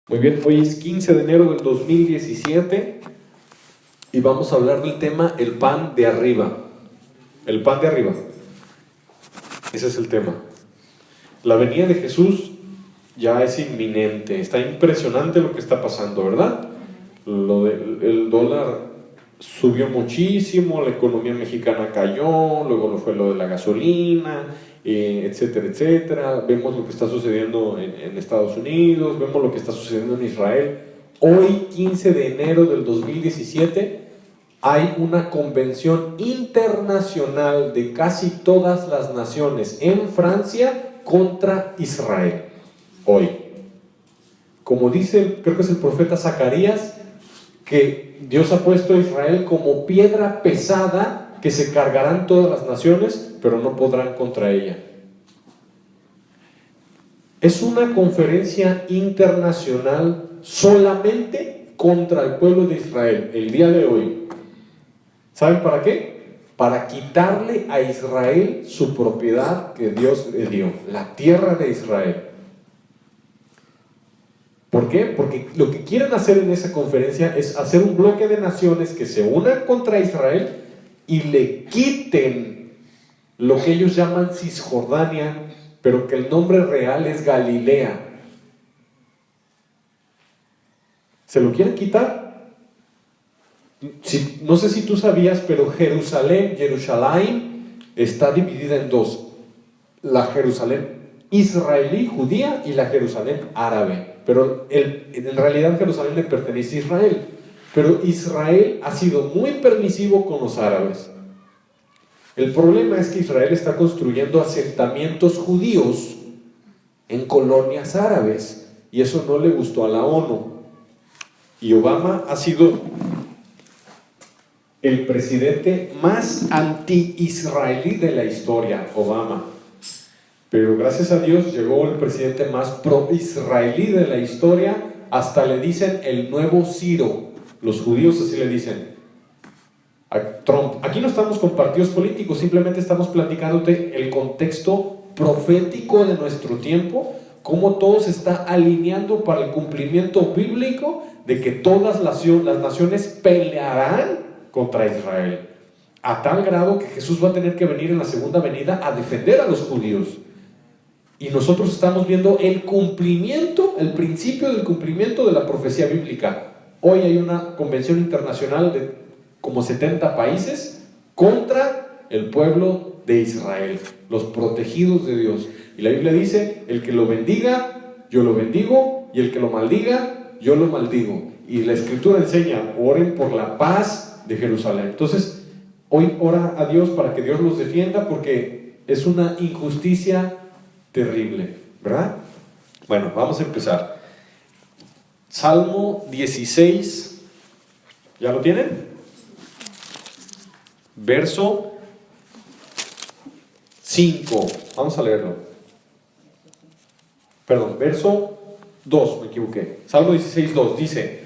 Muy bien, hoy es 15 de enero del 2017 y vamos a hablar del tema el pan de arriba. El pan de arriba. Ese es el tema. La venida de Jesús ya es inminente. Está impresionante lo que está pasando, ¿verdad? El dólar subió muchísimo, la economía mexicana cayó, luego fue lo de la gasolina, etcétera, etcétera. Vemos lo que está sucediendo en Estados Unidos, vemos lo que está sucediendo en Israel. Hoy, 15 de enero del 2017, hay una convención internacional de casi todas las naciones en Francia contra Israel. Hoy. Como dice, creo que es el profeta Zacarías, que Dios ha puesto a Israel como piedra pesada que se cargarán todas las naciones, pero no podrán contra ella. Es una conferencia internacional solamente contra el pueblo de Israel, el día de hoy. ¿Saben para qué? Para quitarle a Israel su propiedad que Dios le dio, la tierra de Israel. ¿Por qué? Porque lo que quieren hacer en esa conferencia es hacer un bloque de naciones que se unan contra Israel y le quiten lo que ellos llaman Cisjordania, pero que el nombre real es Galilea. ¿Se lo quieren quitar? No sé si tú sabías, pero Jerusalén está dividida en dos: la Jerusalén israelí, judía, y la Jerusalén árabe. Pero en realidad Jerusalén le pertenece a Israel, pero Israel ha sido muy permisivo con los árabes. El problema es que Israel está construyendo asentamientos judíos en colonias árabes, y eso no le gustó a la ONU. Y Obama ha sido el presidente más anti-israelí de la historia, Obama. Pero gracias a Dios llegó el presidente más pro-israelí de la historia, hasta le dicen el nuevo Ciro. Los judíos así le dicen a Trump. Aquí no estamos con partidos políticos, simplemente estamos platicándote el contexto profético de nuestro tiempo, cómo todo se está alineando para el cumplimiento bíblico de que todas las naciones pelearán contra Israel, a tal grado que Jesús va a tener que venir en la segunda venida a defender a los judíos. Y nosotros estamos viendo el cumplimiento, el principio del cumplimiento de la profecía bíblica. Hoy hay una convención internacional de como 70 países contra el pueblo de Israel, los protegidos de Dios. Y la Biblia dice: el que lo bendiga, yo lo bendigo, y el que lo maldiga, yo lo maldigo. Y la Escritura enseña: oren por la paz de Jerusalén. Entonces, hoy ora a Dios para que Dios los defienda, porque es una injusticia terrible, ¿verdad? Bueno, vamos a empezar. Salmo 16, ¿ya lo tienen? Verso 5, vamos a leerlo. Perdón, verso 2, me equivoqué. Salmo 16, 2, dice: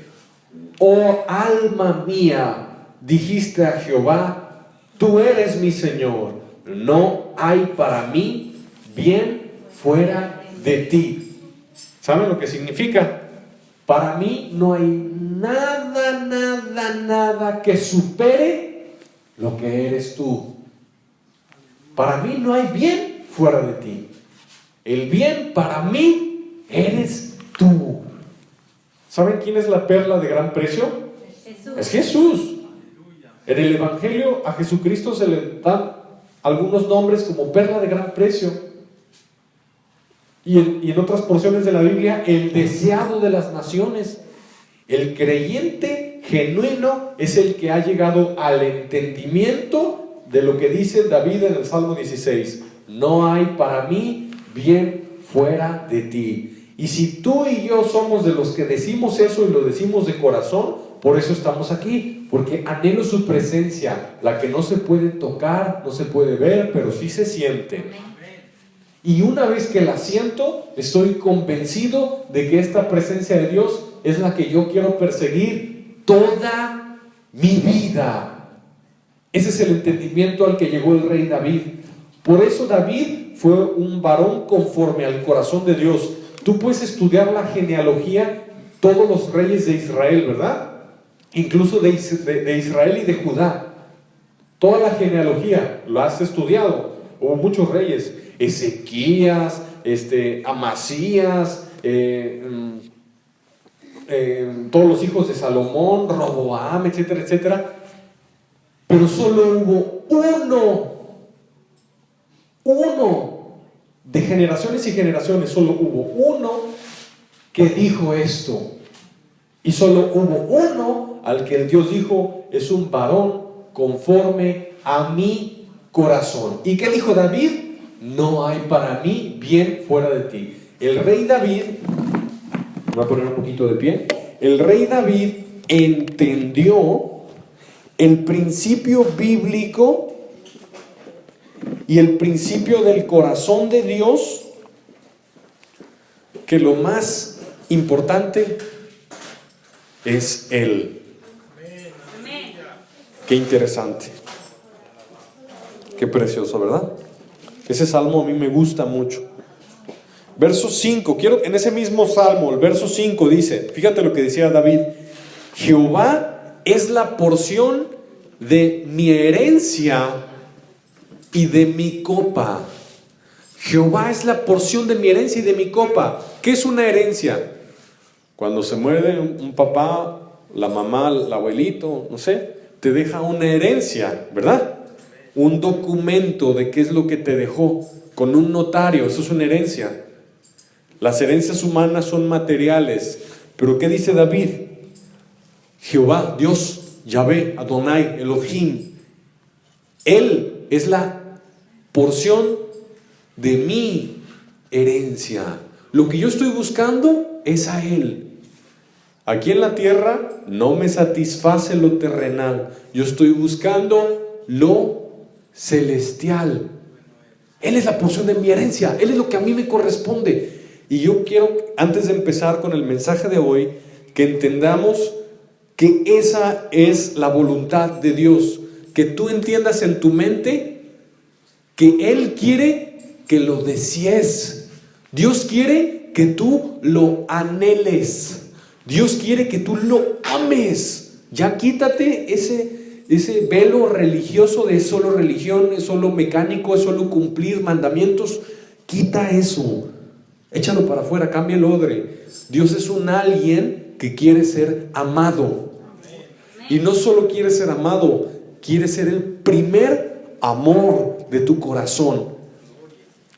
oh alma mía, dijiste a Jehová, tú eres mi Señor, no hay para mí bien fuera de ti. ¿Saben lo que significa? Para mí no hay nada que supere lo que eres tú. Para mí no hay bien fuera de ti. El bien para mí eres tú. ¿Saben quién es la perla de gran precio? Jesús. Es Jesús. En el Evangelio a Jesucristo se le dan algunos nombres como perla de gran precio. Y en otras porciones de la Biblia, el deseado de las naciones. El creyente genuino es el que ha llegado al entendimiento de lo que dice David en el Salmo 16: no hay para mí bien fuera de ti. Y si tú y yo somos de los que decimos eso y lo decimos de corazón, por eso estamos aquí, porque anhelo su presencia, la que no se puede tocar, no se puede ver, pero sí se siente. Y una vez que la siento, estoy convencido de que esta presencia de Dios es la que yo quiero perseguir toda mi vida. Ese es el entendimiento al que llegó el rey David. Por eso David fue un varón conforme al corazón de Dios. Tú puedes estudiar la genealogía todos los reyes de Israel, ¿verdad? Incluso de Israel y de Judá. Toda la genealogía, lo has estudiado. Hubo muchos reyes, Ezequías, Amasías, todos los hijos de Salomón, Roboam, etcétera, etcétera. Pero solo hubo uno, de generaciones y generaciones, solo hubo uno que dijo esto. Y solo hubo uno al que el Dios dijo: es un varón conforme a mi corazón. ¿Y qué dijo David? No hay para mí bien fuera de ti. El rey David, voy a poner un poquito de pie. El rey David entendió el principio bíblico y el principio del corazón de Dios, que lo más importante es Él. Qué interesante, qué precioso, ¿verdad? Ese salmo a mí me gusta mucho. Verso 5, en ese mismo salmo, el verso 5 dice, fíjate lo que decía David: Jehová es la porción de mi herencia y de mi copa. Jehová es la porción de mi herencia y de mi copa. ¿Qué es una herencia? Cuando se muere un papá, la mamá, el abuelito, no sé, te deja una herencia, ¿verdad? Un documento de qué es lo que te dejó, con un notario, eso es una herencia. Las herencias humanas son materiales, pero ¿qué dice David? Jehová, Dios, Yahvé, Adonai, Elohim, Él es la porción de mi herencia. Lo que yo estoy buscando es a Él. Aquí en la tierra no me satisface lo terrenal. Yo estoy buscando lo celestial. Él es la porción de mi herencia. Él es lo que a mí me corresponde. Y yo quiero, antes de empezar con el mensaje de hoy, que entendamos que esa es la voluntad de Dios. Que tú entiendas en tu mente que Él quiere que lo desees. Dios quiere que tú lo anheles. Dios quiere que tú lo ames. Ya quítate ese velo religioso de solo religión, es solo mecánico, es solo cumplir mandamientos. Quita eso. Échalo para afuera, cambia el odre. Dios es un alguien que quiere ser amado. Y no solo quiere ser amado, quiere ser el primer amor de tu corazón.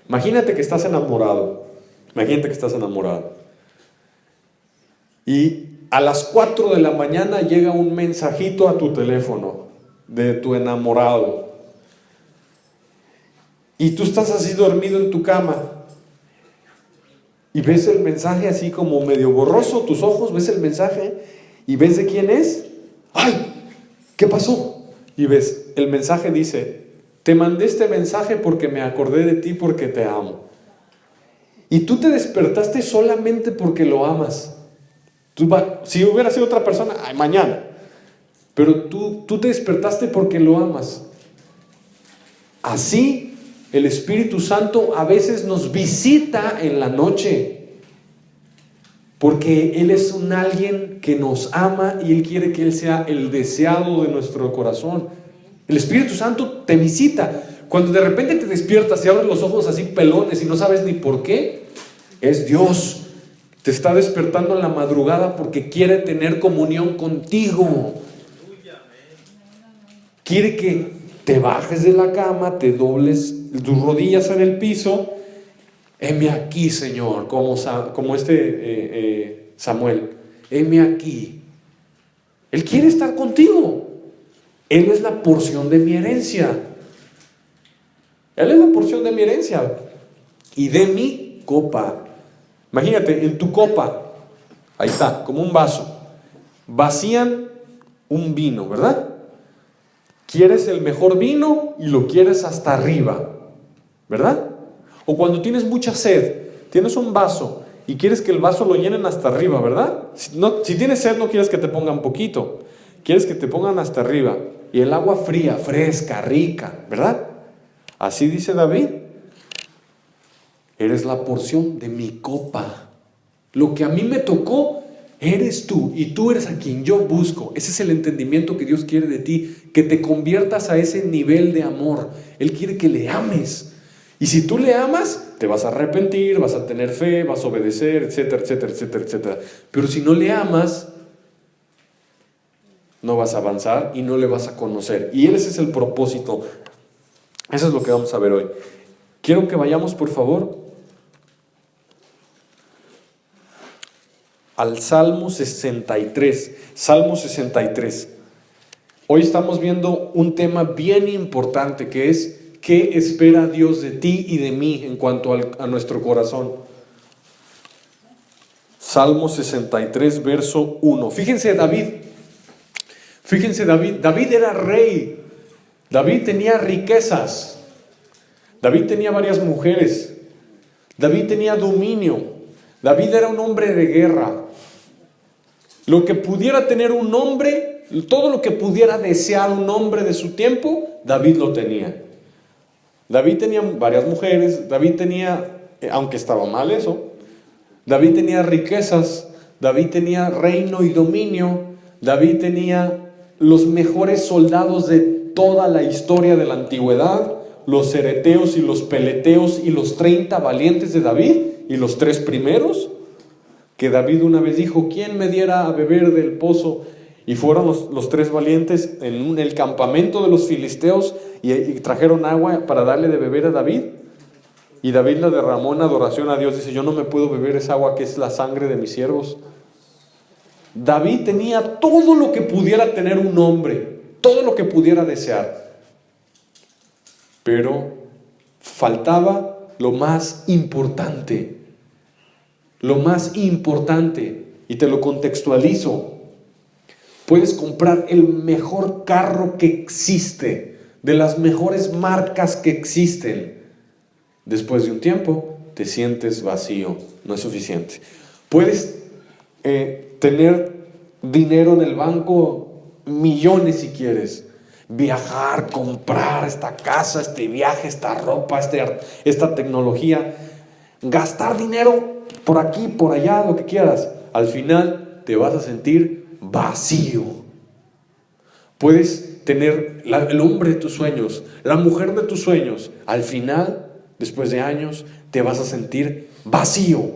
Imagínate que estás enamorado. Y a las 4 de la mañana llega un mensajito a tu teléfono de tu enamorado. Y tú estás así dormido en tu cama. Y ves el mensaje así como medio borroso, tus ojos, ves el mensaje y ves de quién es. ¡Ay! ¿Qué pasó? Y ves, el mensaje dice: te mandé este mensaje porque me acordé de ti, porque te amo. Y tú te despertaste solamente porque lo amas. Si hubiera sido otra persona, ay, mañana. Pero tú te despertaste porque lo amas. Así el Espíritu Santo a veces nos visita en la noche, porque Él es un alguien que nos ama y Él quiere que Él sea el deseado de nuestro corazón. El Espíritu Santo te visita. Cuando de repente te despiertas y abres los ojos así pelones y no sabes ni por qué, es Dios. Te está despertando en la madrugada porque quiere tener comunión contigo. Quiere que te bajes de la cama, te dobles tus rodillas en el piso. Heme aquí, Señor, como Samuel. Heme aquí. Él quiere estar contigo. Él es la porción de mi herencia. Él es la porción de mi herencia y de mi copa. Imagínate, en tu copa, ahí está, como un vaso, vacían un vino, ¿verdad? Quieres el mejor vino y lo quieres hasta arriba, ¿verdad? O cuando tienes mucha sed, tienes un vaso y quieres que el vaso lo llenen hasta arriba, ¿verdad? Si tienes sed, no quieres que te pongan poquito, quieres que te pongan hasta arriba. Y el agua fría, fresca, rica, ¿verdad? Así dice David: eres la porción de mi copa. Lo que a mí me tocó Eres tú y tú eres a quien yo busco. Ese es el entendimiento que Dios quiere de ti, que te conviertas a ese nivel de amor. Él quiere que le ames. Y si tú le amas, te vas a arrepentir, vas a tener fe, vas a obedecer, etcétera, etcétera, etcétera, etcétera. Pero si no le amas, no vas a avanzar y no le vas a conocer. Y ese es el propósito. Eso es lo que vamos a ver hoy. Quiero que vayamos, por favor, al Salmo 63. Salmo 63. Hoy estamos viendo un tema bien importante que es ¿qué espera Dios de ti y de mí en cuanto a nuestro corazón? Salmo 63, verso 1. Fíjense David. David era rey. David tenía riquezas. David tenía varias mujeres. David tenía dominio. David era un hombre de guerra. Lo que pudiera tener un hombre, todo lo que pudiera desear un hombre de su tiempo, David lo tenía. David tenía varias mujeres, David tenía, aunque estaba mal eso, David tenía riquezas, David tenía reino y dominio, David tenía los mejores soldados de toda la historia de la antigüedad, los cereteos y los peleteos y los 30 valientes de David y los 3 primeros, que David una vez dijo, ¿quién me diera a beber del pozo? Y fueron los 3 valientes en el campamento de los filisteos y trajeron agua para darle de beber a David. Y David la derramó en adoración a Dios. Dice, yo no me puedo beber esa agua que es la sangre de mis siervos. David tenía todo lo que pudiera tener un hombre, todo lo que pudiera desear. Pero faltaba lo más importante. Lo más importante, y te lo contextualizo. Puedes comprar el mejor carro que existe, de las mejores marcas que existen. Después de un tiempo, te sientes vacío, no es suficiente. Puedes tener dinero en el banco, millones si quieres. Viajar, comprar esta casa, este viaje, esta ropa, esta tecnología. Gastar dinero por aquí, por allá, lo que quieras. Al final te vas a sentir vacío. Puedes tener el hombre de tus sueños, la mujer de tus sueños. Al final, después de años, te vas a sentir vacío.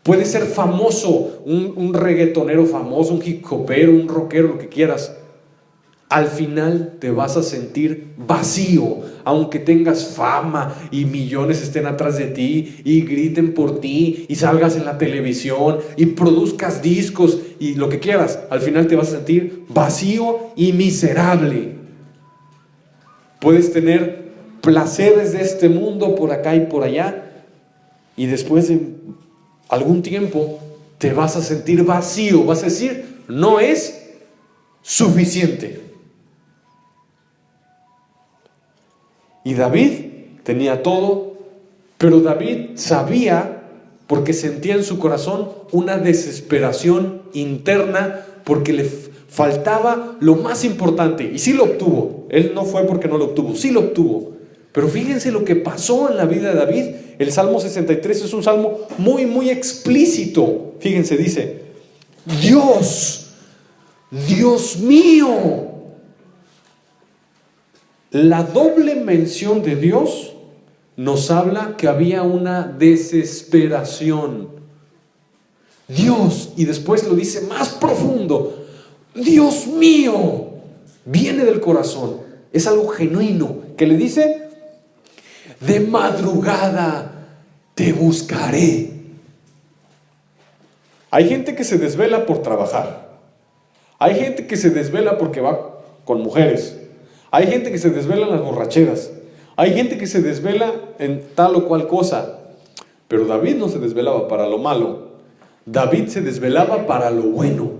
Puedes ser famoso, un reggaetonero famoso, un hip hopero, un rockero, lo que quieras. Al final te vas a sentir vacío, aunque tengas fama y millones estén atrás de ti y griten por ti y salgas en la televisión y produzcas discos y lo que quieras. Al final te vas a sentir vacío y miserable. Puedes tener placeres de este mundo por acá y por allá y después de algún tiempo te vas a sentir vacío. Vas a decir, no es suficiente. Y David tenía todo, pero David sabía, porque sentía en su corazón una desesperación interna, porque le faltaba lo más importante, y sí lo obtuvo. Él no fue porque no lo obtuvo, sí lo obtuvo. Pero fíjense lo que pasó en la vida de David. El Salmo 63 es un salmo muy, muy explícito. Fíjense, dice, Dios mío. La doble mención de Dios nos habla que había una desesperación. Dios, y después lo dice más profundo, Dios mío, viene del corazón, es algo genuino, que le dice, de madrugada te buscaré. Hay gente que se desvela por trabajar, hay gente que se desvela porque va con mujeres, hay gente que se desvela en las borracheras, hay gente que se desvela en tal o cual cosa, pero David no se desvelaba para lo malo, David se desvelaba para lo bueno.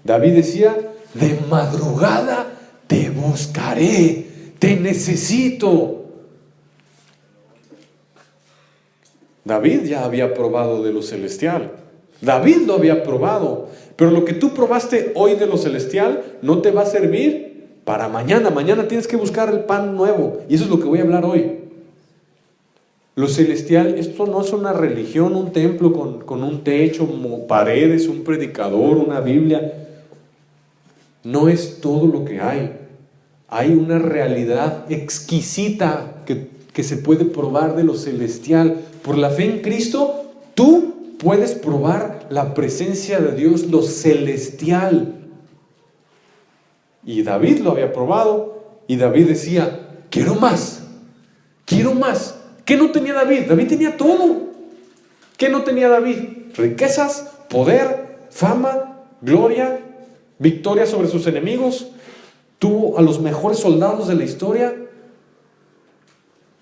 David decía, de madrugada te buscaré, te necesito. David ya había probado de lo celestial, David lo había probado, pero lo que tú probaste hoy de lo celestial no te va a servir para mañana. Mañana tienes que buscar el pan nuevo. Y eso es lo que voy a hablar hoy. Lo celestial, esto no es una religión, un templo con un techo, paredes, un predicador, una Biblia. No es todo lo que hay. Hay una realidad exquisita que se puede probar de lo celestial. Por la fe en Cristo, tú puedes probar la presencia de Dios, lo celestial. Y David lo había probado, y David decía, quiero más, quiero más. ¿Qué no tenía David? David tenía todo. ¿Qué no tenía David? Riquezas, poder, fama, gloria, victoria sobre sus enemigos. Tuvo a los mejores soldados de la historia.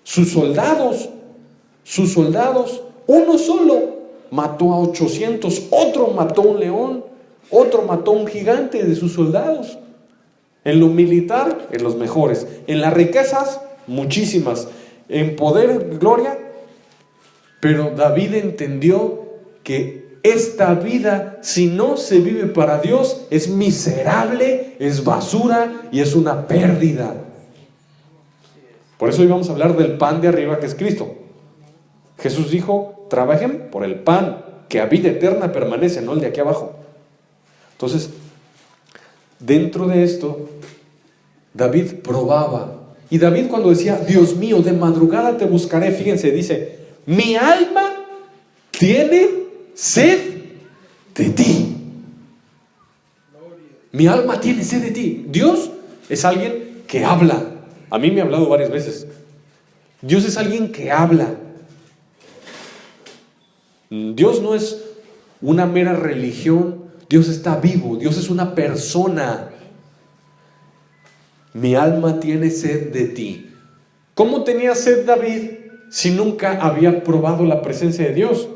Sus soldados, uno solo mató a 800, otro mató a un león, otro mató a un gigante de sus soldados. En lo militar, en los mejores. En las riquezas, muchísimas. En poder, gloria. Pero David entendió que esta vida, si no se vive para Dios, es miserable, es basura y es una pérdida. Por eso hoy vamos a hablar del pan de arriba, que es Cristo. Jesús dijo, trabajen por el pan que a vida eterna permanece, no el de aquí abajo. Entonces, dentro de esto, David probaba. Y David, cuando decía, Dios mío, de madrugada te buscaré, fíjense, dice, mi alma tiene sed de ti. Mi alma tiene sed de ti. Dios es alguien que habla. A mí me ha hablado varias veces. Dios es alguien que habla. Dios no es una mera religión. Dios está vivo. Dios es una persona. Mi alma tiene sed de ti. ¿Cómo tenía sed David si nunca había probado la presencia de Dios?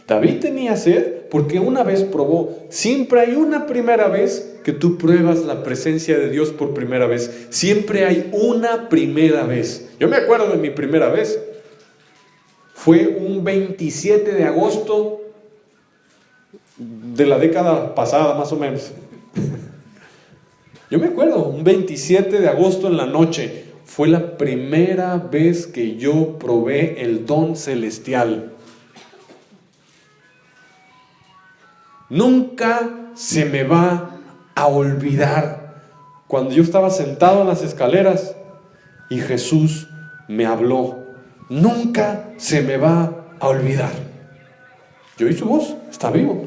David tenía sed porque una vez probó. Siempre hay una primera vez que tú pruebas la presencia de Dios por primera vez. Siempre hay una primera vez. Yo me acuerdo de mi primera vez. Fue un 27 de agosto de la década pasada, más o menos. Yo me acuerdo, un 27 de agosto en la noche. Fue la primera vez que yo probé el don celestial. Nunca se me va a olvidar cuando yo estaba sentado en las escaleras y Jesús me habló. Nunca se me va a olvidar. Yo oí su voz, está vivo.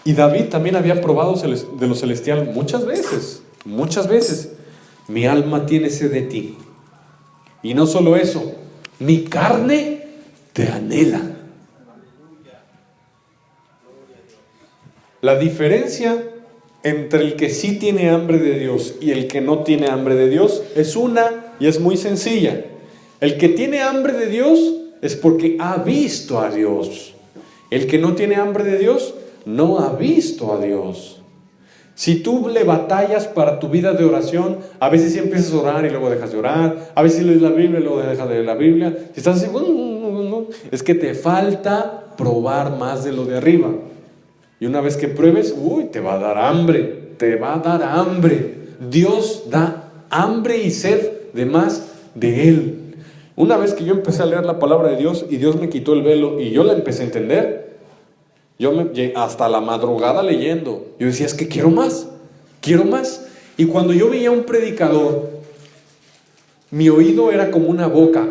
Y David también había probado de lo celestial muchas veces. Mi alma tiene sed de ti. Y no solo eso, mi carne te anhela. La diferencia entre el que sí tiene hambre de Dios y el que no tiene hambre de Dios es una, y es muy sencilla. El que tiene hambre de Dios es porque ha visto a Dios. El que no tiene hambre de Dios no ha visto a Dios. Si tú le batallas para tu vida de oración, a veces sí empiezas a orar y luego dejas de orar, a veces lees la Biblia y luego dejas de leer la Biblia. Si estás así, es que te falta probar más de lo de arriba. Y una vez que pruebes, te va a dar hambre, Dios da hambre y sed de más de Él. Una vez que yo empecé a leer la palabra de Dios y Dios me quitó el velo y yo la empecé a entender, hasta la madrugada leyendo, yo decía, es que quiero más. Y cuando yo veía a un predicador, mi oído era como una boca.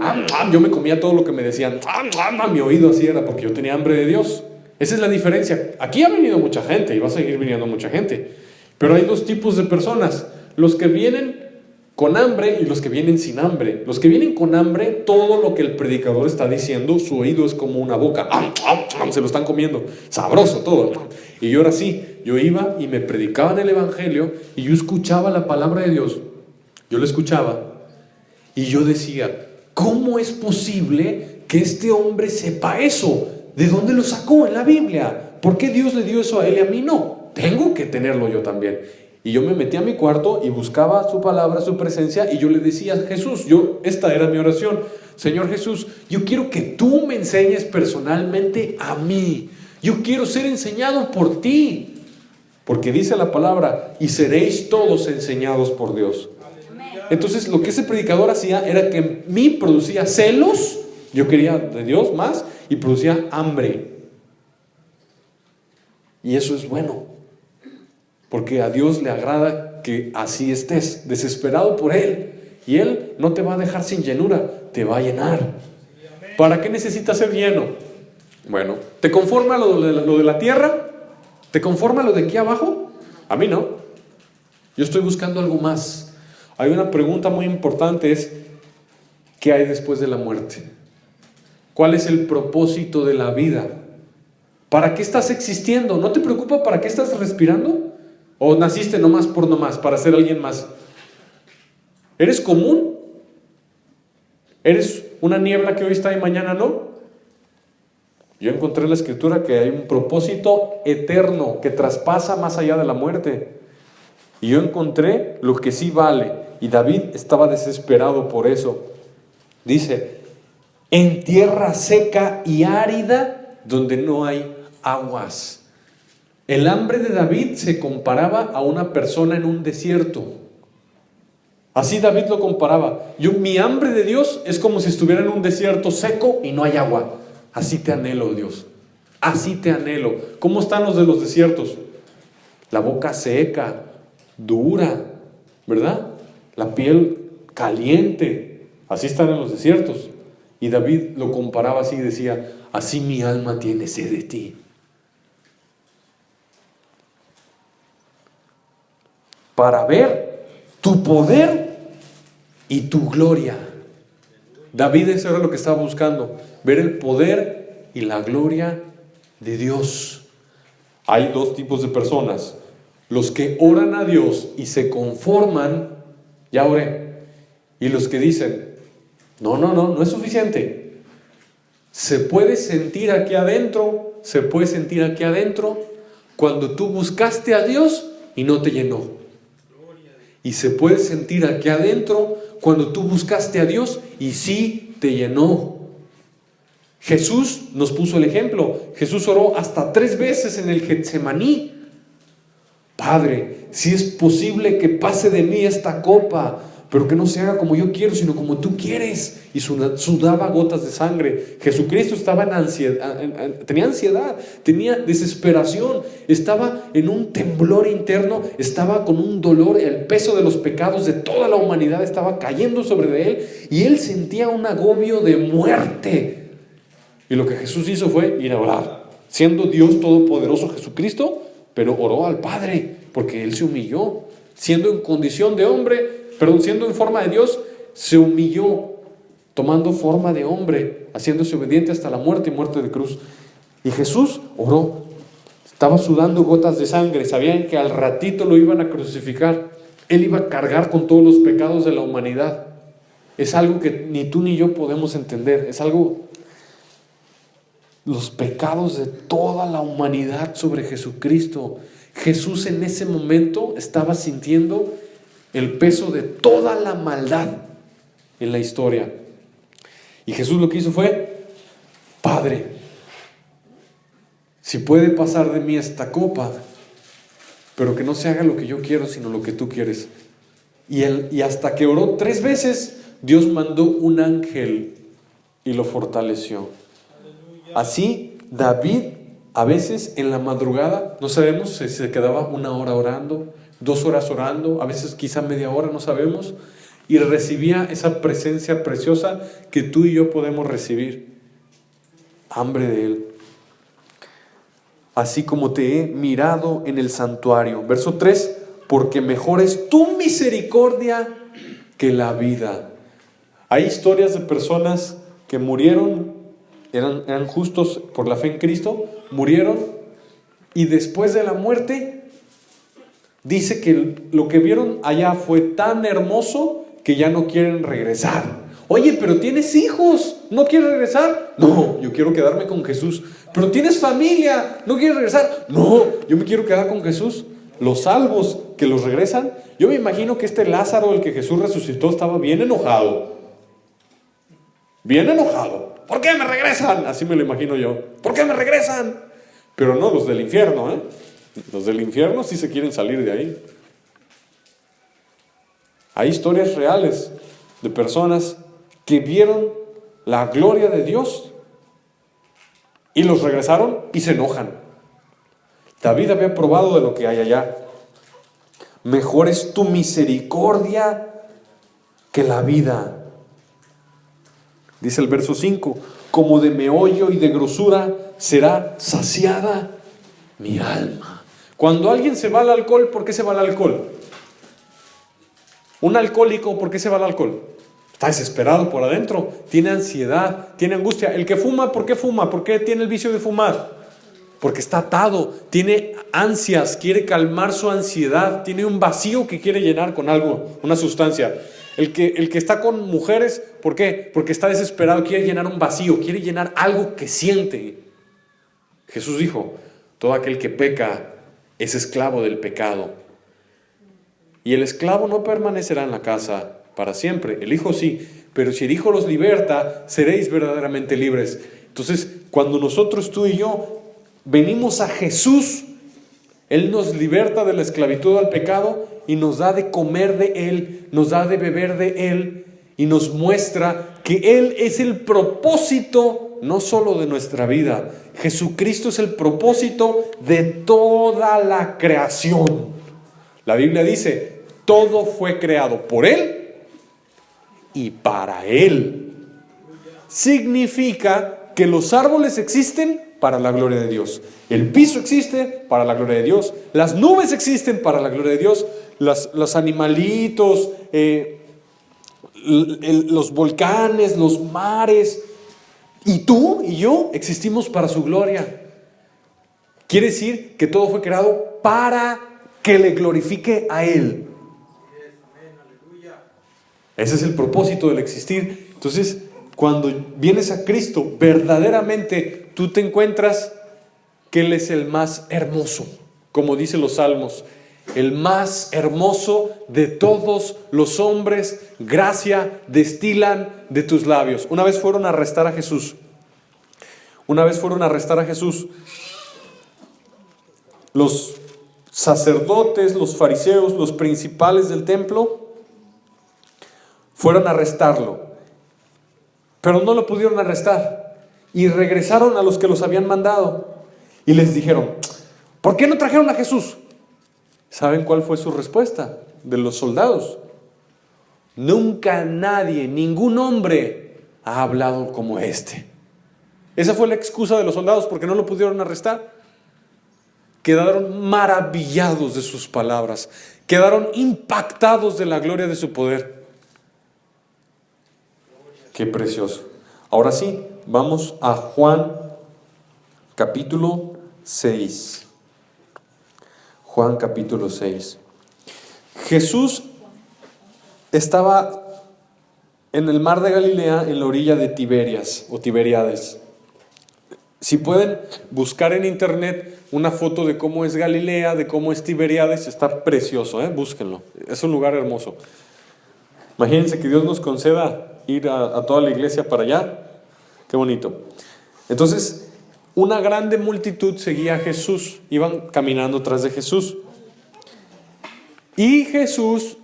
Yo me comía todo lo que me decían. Mi oído así era porque yo tenía hambre de Dios. Esa es la diferencia. Aquí ha venido mucha gente y va a seguir viniendo mucha gente. Pero hay dos tipos de personas. Los que vienen con hambre y los que vienen sin hambre. Los que vienen con hambre, todo lo que el predicador está diciendo, su oído es como una boca. Se lo están comiendo. Sabroso todo. Y yo era así. Yo iba y me predicaban el evangelio y yo escuchaba la palabra de Dios. Yo lo escuchaba y yo decía, ¿cómo es posible que este hombre sepa eso? ¿De dónde lo sacó en la Biblia? ¿Por qué Dios le dio eso a él y a mí no? Tengo que tenerlo yo también. Y yo me metí a mi cuarto y buscaba su palabra, su presencia, y yo le decía a Jesús, esta era mi oración: Señor Jesús, yo quiero que tú me enseñes personalmente a mí. Yo quiero ser enseñado por ti. Porque dice la palabra, y seréis todos enseñados por Dios. Entonces lo que ese predicador hacía era que en mí producía celos, yo quería de Dios más, y producía hambre. Y eso es bueno, porque a Dios le agrada que así estés, desesperado por Él. Y Él no te va a dejar sin llenura, te va a llenar. ¿Para qué necesitas ser lleno? Bueno, ¿te conforma lo de la tierra? ¿Te conforma lo de aquí abajo? A mí no. Yo estoy buscando algo más. Hay una pregunta muy importante, es ¿qué hay después de la muerte? ¿Cuál es el propósito de la vida? ¿Para qué estás existiendo? ¿No te preocupa para qué estás respirando? ¿O naciste nomás por nomás, para ser alguien más? ¿Eres común? ¿Eres una niebla que hoy está y mañana no? Yo encontré en la Escritura que hay un propósito eterno que traspasa más allá de la muerte. Y yo encontré lo que sí vale. Y David estaba desesperado por eso. Dice, en tierra seca y árida donde no hay aguas. El hambre de David se comparaba a una persona en un desierto. Así David lo comparaba. Mi hambre de Dios es como si estuviera en un desierto seco y no hay agua. Así te anhelo, Dios. Así te anhelo. ¿Cómo están los de los desiertos? La boca seca, dura, ¿verdad? La piel caliente. Así están en los desiertos. Y David lo comparaba así y decía, así mi alma tiene sed de ti. Para ver tu poder y tu gloria. David eso era lo que estaba buscando, ver el poder y la gloria de Dios. Hay dos tipos de personas, los que oran a Dios y se conforman, ya oré, y los que dicen, no es suficiente. Se puede sentir aquí adentro cuando tú buscaste a Dios y no te llenó. Y se puede sentir aquí adentro cuando tú buscaste a Dios y sí te llenó. Jesús nos puso el ejemplo. Jesús oró hasta 3 veces en el Getsemaní. Padre, si es posible que pase de mí esta copa, pero que no se haga como yo quiero, sino como tú quieres. Y sudaba gotas de sangre. Jesucristo estaba en ansiedad, tenía ansiedad, tenía desesperación, estaba en un temblor interno, estaba con un dolor, el peso de los pecados de toda la humanidad estaba cayendo sobre él, y él sentía un agobio de muerte. Y lo que Jesús hizo fue ir a orar, siendo Dios todopoderoso Jesucristo, pero oró al Padre, porque él se humilló, siendo en condición de hombre, siendo en forma de Dios, se humilló, tomando forma de hombre, haciéndose obediente hasta la muerte y muerte de cruz. Y Jesús oró, estaba sudando gotas de sangre, sabían que al ratito lo iban a crucificar, él iba a cargar con todos los pecados de la humanidad. Es algo que ni tú ni yo podemos entender, es algo, los pecados de toda la humanidad sobre Jesucristo. Jesús en ese momento estaba sintiendo el peso de toda la maldad en la historia. Y Jesús lo que hizo fue, Padre, si puede pasar de mí esta copa, pero que no se haga lo que yo quiero, sino lo que tú quieres. Y hasta que oró 3 veces, Dios mandó un ángel y lo fortaleció. Así, David, a veces en la madrugada, no sabemos si se quedaba 1 hora orando, 2 horas orando, a veces quizá media hora, no sabemos, y recibía esa presencia preciosa que tú y yo podemos recibir. Hambre de Él. Así como te he mirado en el santuario. Verso 3, porque mejor es tu misericordia que la vida. Hay historias de personas que murieron, eran justos por la fe en Cristo, murieron, y después de la muerte, dice que lo que vieron allá fue tan hermoso que ya no quieren regresar. Oye, pero tienes hijos, ¿no quieres regresar? No, yo quiero quedarme con Jesús. Pero tienes familia, ¿no quieres regresar? No, yo me quiero quedar con Jesús. Los salvos que los regresan, yo me imagino que este Lázaro, el que Jesús resucitó, estaba bien enojado. Bien enojado. ¿Por qué me regresan? Así me lo imagino yo. ¿Por qué me regresan? Pero no los del infierno, Los del infierno sí se quieren salir de ahí. Hay historias reales de personas que vieron la gloria de Dios y los regresaron y se enojan. David había probado de lo que hay allá. Mejor es tu misericordia que la vida. Dice el verso 5, como de meollo y de grosura será saciada mi alma. Cuando alguien se va al alcohol, ¿por qué se va al alcohol? Un alcohólico, ¿por qué se va al alcohol? Está desesperado por adentro, tiene ansiedad, tiene angustia. El que fuma, ¿por qué fuma? ¿Por qué tiene el vicio de fumar? Porque está atado, tiene ansias, quiere calmar su ansiedad, tiene un vacío que quiere llenar con algo, una sustancia. El que está con mujeres, ¿por qué? Porque está desesperado, quiere llenar un vacío, quiere llenar algo que siente. Jesús dijo, todo aquel que peca es esclavo del pecado. Y el esclavo no permanecerá en la casa para siempre, el Hijo sí, pero si el Hijo los liberta, seréis verdaderamente libres. Entonces, cuando nosotros, tú y yo, venimos a Jesús, Él nos liberta de la esclavitud al pecado y nos da de comer de Él, nos da de beber de Él y nos muestra que Él es el propósito no solo de nuestra vida. Jesucristo es el propósito de toda la creación. La Biblia dice, todo fue creado por Él y para Él. Significa que los árboles existen para la gloria de Dios. El piso existe para la gloria de Dios. Las nubes existen para la gloria de Dios. Los animalitos, los volcanes, los mares. Y tú y yo existimos para su gloria. Quiere decir que todo fue creado para que le glorifique a Él. Ese es el propósito del existir. Entonces, cuando vienes a Cristo, verdaderamente tú te encuentras que Él es el más hermoso, como dicen los salmos, el más hermoso de todos los hombres, gracia destilan de tus labios. Una vez fueron a arrestar a Jesús. Los sacerdotes, los fariseos, los principales del templo, fueron a arrestarlo. Pero no lo pudieron arrestar y regresaron a los que los habían mandado y les dijeron, ¿por qué no trajeron a Jesús? ¿Saben cuál fue su respuesta de los soldados? Nunca nadie, ningún hombre ha hablado como este. Esa fue la excusa de los soldados porque no lo pudieron arrestar. Quedaron maravillados de sus palabras, quedaron impactados de la gloria de su poder. Qué precioso. Ahora sí, vamos a Juan capítulo 6. Juan capítulo 6. Jesús estaba en el mar de Galilea, en la orilla de Tiberias o Tiberíades. Si pueden buscar en internet una foto de cómo es Galilea, de cómo es Tiberíades, está precioso, búsquenlo. Es un lugar hermoso. Imagínense que Dios nos conceda ir a toda la iglesia para allá. Qué bonito. Entonces, una grande multitud seguía a Jesús. Iban caminando tras de Jesús. Y Jesús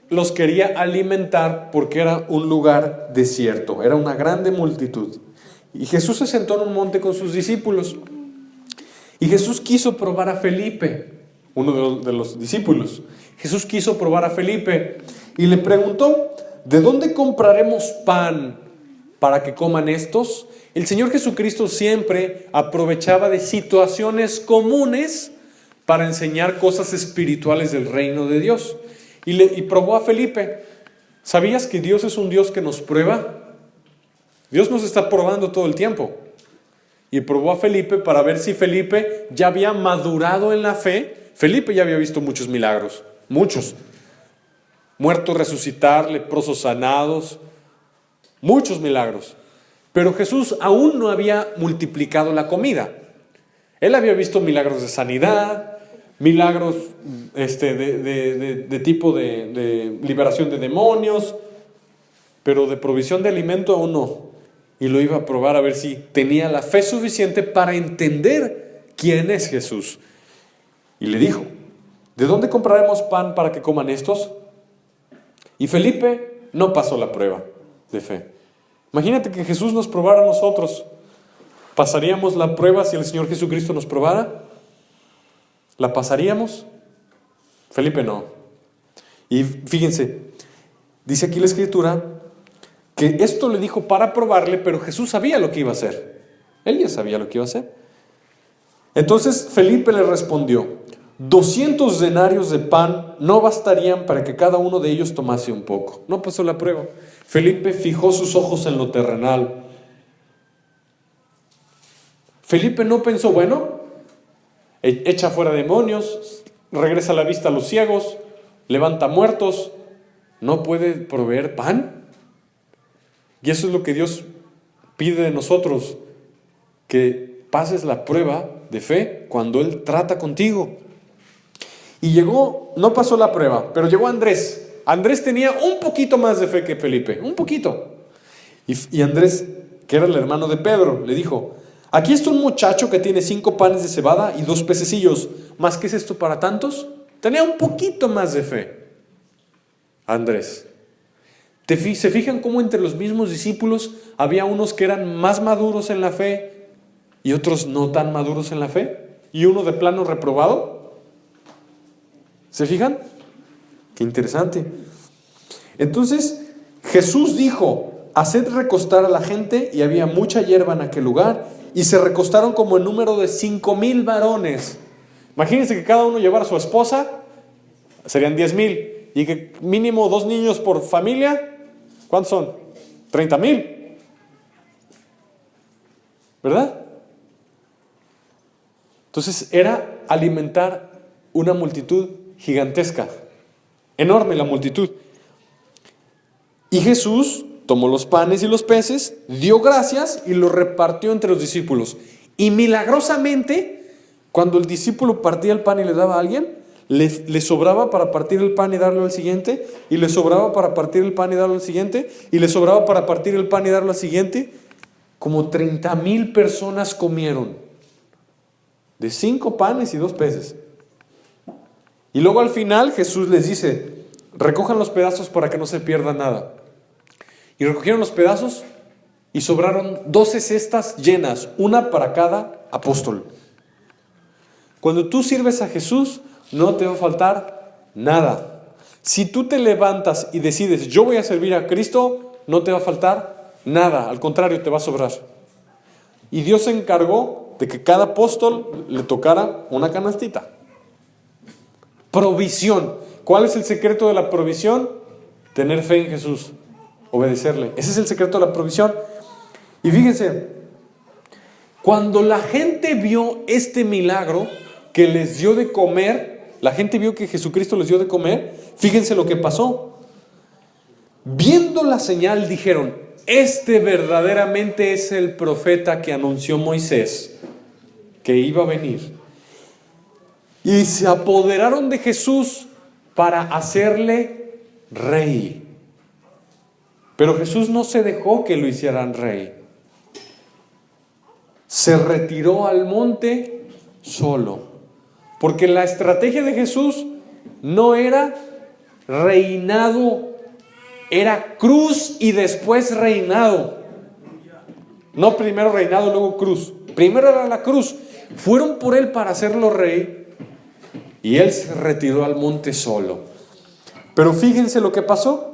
los quería alimentar porque era un lugar desierto. Era una grande multitud. Y Jesús se sentó en un monte con sus discípulos. Y Jesús quiso probar a Felipe, uno de los discípulos. Jesús quiso probar a Felipe y le preguntó, ¿de dónde compraremos pan para que coman estos? El Señor Jesucristo siempre aprovechaba de situaciones comunes para enseñar cosas espirituales del reino de Dios. Y probó a Felipe. ¿Sabías que Dios es un Dios que nos prueba? Dios nos está probando todo el tiempo. Y probó a Felipe para ver si Felipe ya había madurado en la fe. Felipe ya había visto muchos milagros, muchos. Muertos resucitar, leprosos sanados, muchos milagros. Pero Jesús aún no había multiplicado la comida. Él había visto milagros de sanidad, milagros de tipo de liberación de demonios, pero de provisión de alimento aún no. Y lo iba a probar a ver si tenía la fe suficiente para entender quién es Jesús. Y le dijo, ¿de dónde compraremos pan para que coman estos? Y Felipe no pasó la prueba de fe. Imagínate que Jesús nos probara a nosotros. ¿Pasaríamos la prueba si el Señor Jesucristo nos probara? ¿La pasaríamos? Felipe no. Y fíjense, dice aquí la Escritura que esto le dijo para probarle, pero Jesús sabía lo que iba a hacer. Él ya sabía lo que iba a hacer. Entonces Felipe le respondió: 200 denarios de pan no bastarían para que cada uno de ellos tomase un poco. No pasó la prueba. Felipe fijó sus ojos en lo terrenal. Felipe no pensó, bueno, echa fuera demonios, regresa la vista a los ciegos, levanta muertos, ¿no puede proveer pan? Y eso es lo que Dios pide de nosotros, que pases la prueba de fe cuando Él trata contigo. Y llegó, no pasó la prueba, pero llegó Andrés. Andrés tenía un poquito más de fe que Felipe, un poquito. Y Andrés, que era el hermano de Pedro, le dijo: aquí está un muchacho que tiene 5 panes de cebada y 2 pececillos. ¿Más qué es esto para tantos? Tenía un poquito más de fe Andrés. ¿Se fijan cómo entre los mismos discípulos había unos que eran más maduros en la fe y otros no tan maduros en la fe? ¿Y uno de plano reprobado? ¿Se fijan? Qué interesante. Entonces Jesús dijo: haced recostar a la gente, y había mucha hierba en aquel lugar, y se recostaron como en número de 5,000 varones. Imagínense que cada uno llevara a su esposa, serían 10,000, y que mínimo 2 niños por familia. ¿Cuántos son? 30,000. ¿Verdad? Entonces era alimentar una multitud gigantesca, enorme la multitud. Y Jesús tomó los panes y los peces, dio gracias y los repartió entre los discípulos. Y milagrosamente, cuando el discípulo partía el pan y le daba a alguien, le sobraba para partir el pan y darlo al siguiente, y le sobraba para partir el pan y darlo al siguiente, y le sobraba para partir el pan y darlo al siguiente. Como 30,000 personas comieron de 5 panes y 2 peces. Y luego al final Jesús les dice: recojan los pedazos para que no se pierda nada. Y recogieron los pedazos y sobraron 12 cestas llenas, una para cada apóstol. Cuando tú sirves a Jesús, no te va a faltar nada. Si tú te levantas y decides: yo voy a servir a Cristo, no te va a faltar nada. Al contrario, te va a sobrar. Y Dios se encargó de que cada apóstol le tocara una canastita. Provisión. ¿Cuál es el secreto de la provisión? Tener fe en Jesús, obedecerle. Ese es el secreto de la provisión. Y fíjense, cuando la gente vio este milagro que les dio de comer, la gente vio que Jesucristo les dio de comer, fíjense lo que pasó. Viendo la señal dijeron: este verdaderamente es el profeta que anunció Moisés que iba a venir. Y se apoderaron de Jesús para hacerle rey. Pero Jesús no se dejó que lo hicieran rey. Se retiró al monte solo. Porque la estrategia de Jesús no era reinado, era cruz y después reinado. No primero reinado, luego cruz. Primero era la cruz. Fueron por él para hacerlo rey y él se retiró al monte solo. Pero fíjense lo que pasó.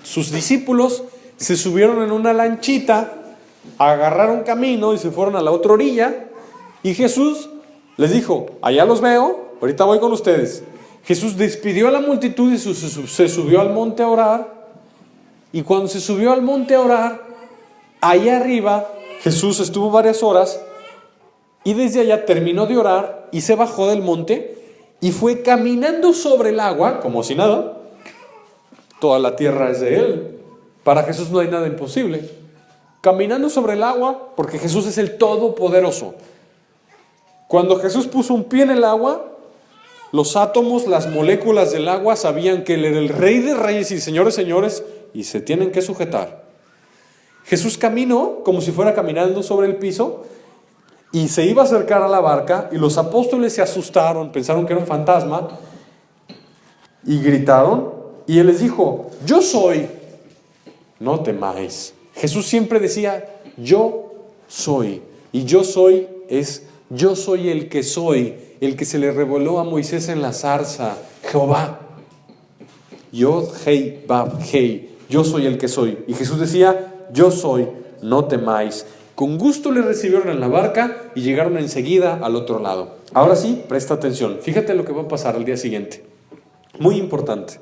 Sus discípulos se subieron en una lanchita, agarraron camino y se fueron a la otra orilla. Y Jesús les dijo: allá los veo, ahorita voy con ustedes. Jesús despidió a la multitud y se subió al monte a orar. Y cuando se subió al monte a orar, allá arriba Jesús estuvo varias horas. Y desde allá terminó de orar y se bajó del monte y fue caminando sobre el agua como si nada. Toda la tierra es de Él. Para Jesús no hay nada imposible. Caminando sobre el agua, porque Jesús es el Todopoderoso. Cuando Jesús puso un pie en el agua, los átomos, las moléculas del agua sabían que Él era el Rey de Reyes y Señores de Señores y se tienen que sujetar. Jesús caminó como si fuera caminando sobre el piso y se iba a acercar a la barca, y los apóstoles se asustaron, pensaron que era un fantasma y gritaron: Y él les dijo, yo soy, no temáis. Jesús siempre decía, yo soy. Y yo soy yo soy el que soy, el que se le reveló a Moisés en la zarza, Jehová. Yod, Hei, Bab, Hei, yo soy el que soy. Y Jesús decía, yo soy, no temáis. Con gusto le recibieron en la barca y llegaron enseguida al otro lado. Ahora sí, presta atención. Fíjate lo que va a pasar al día siguiente. Muy importante.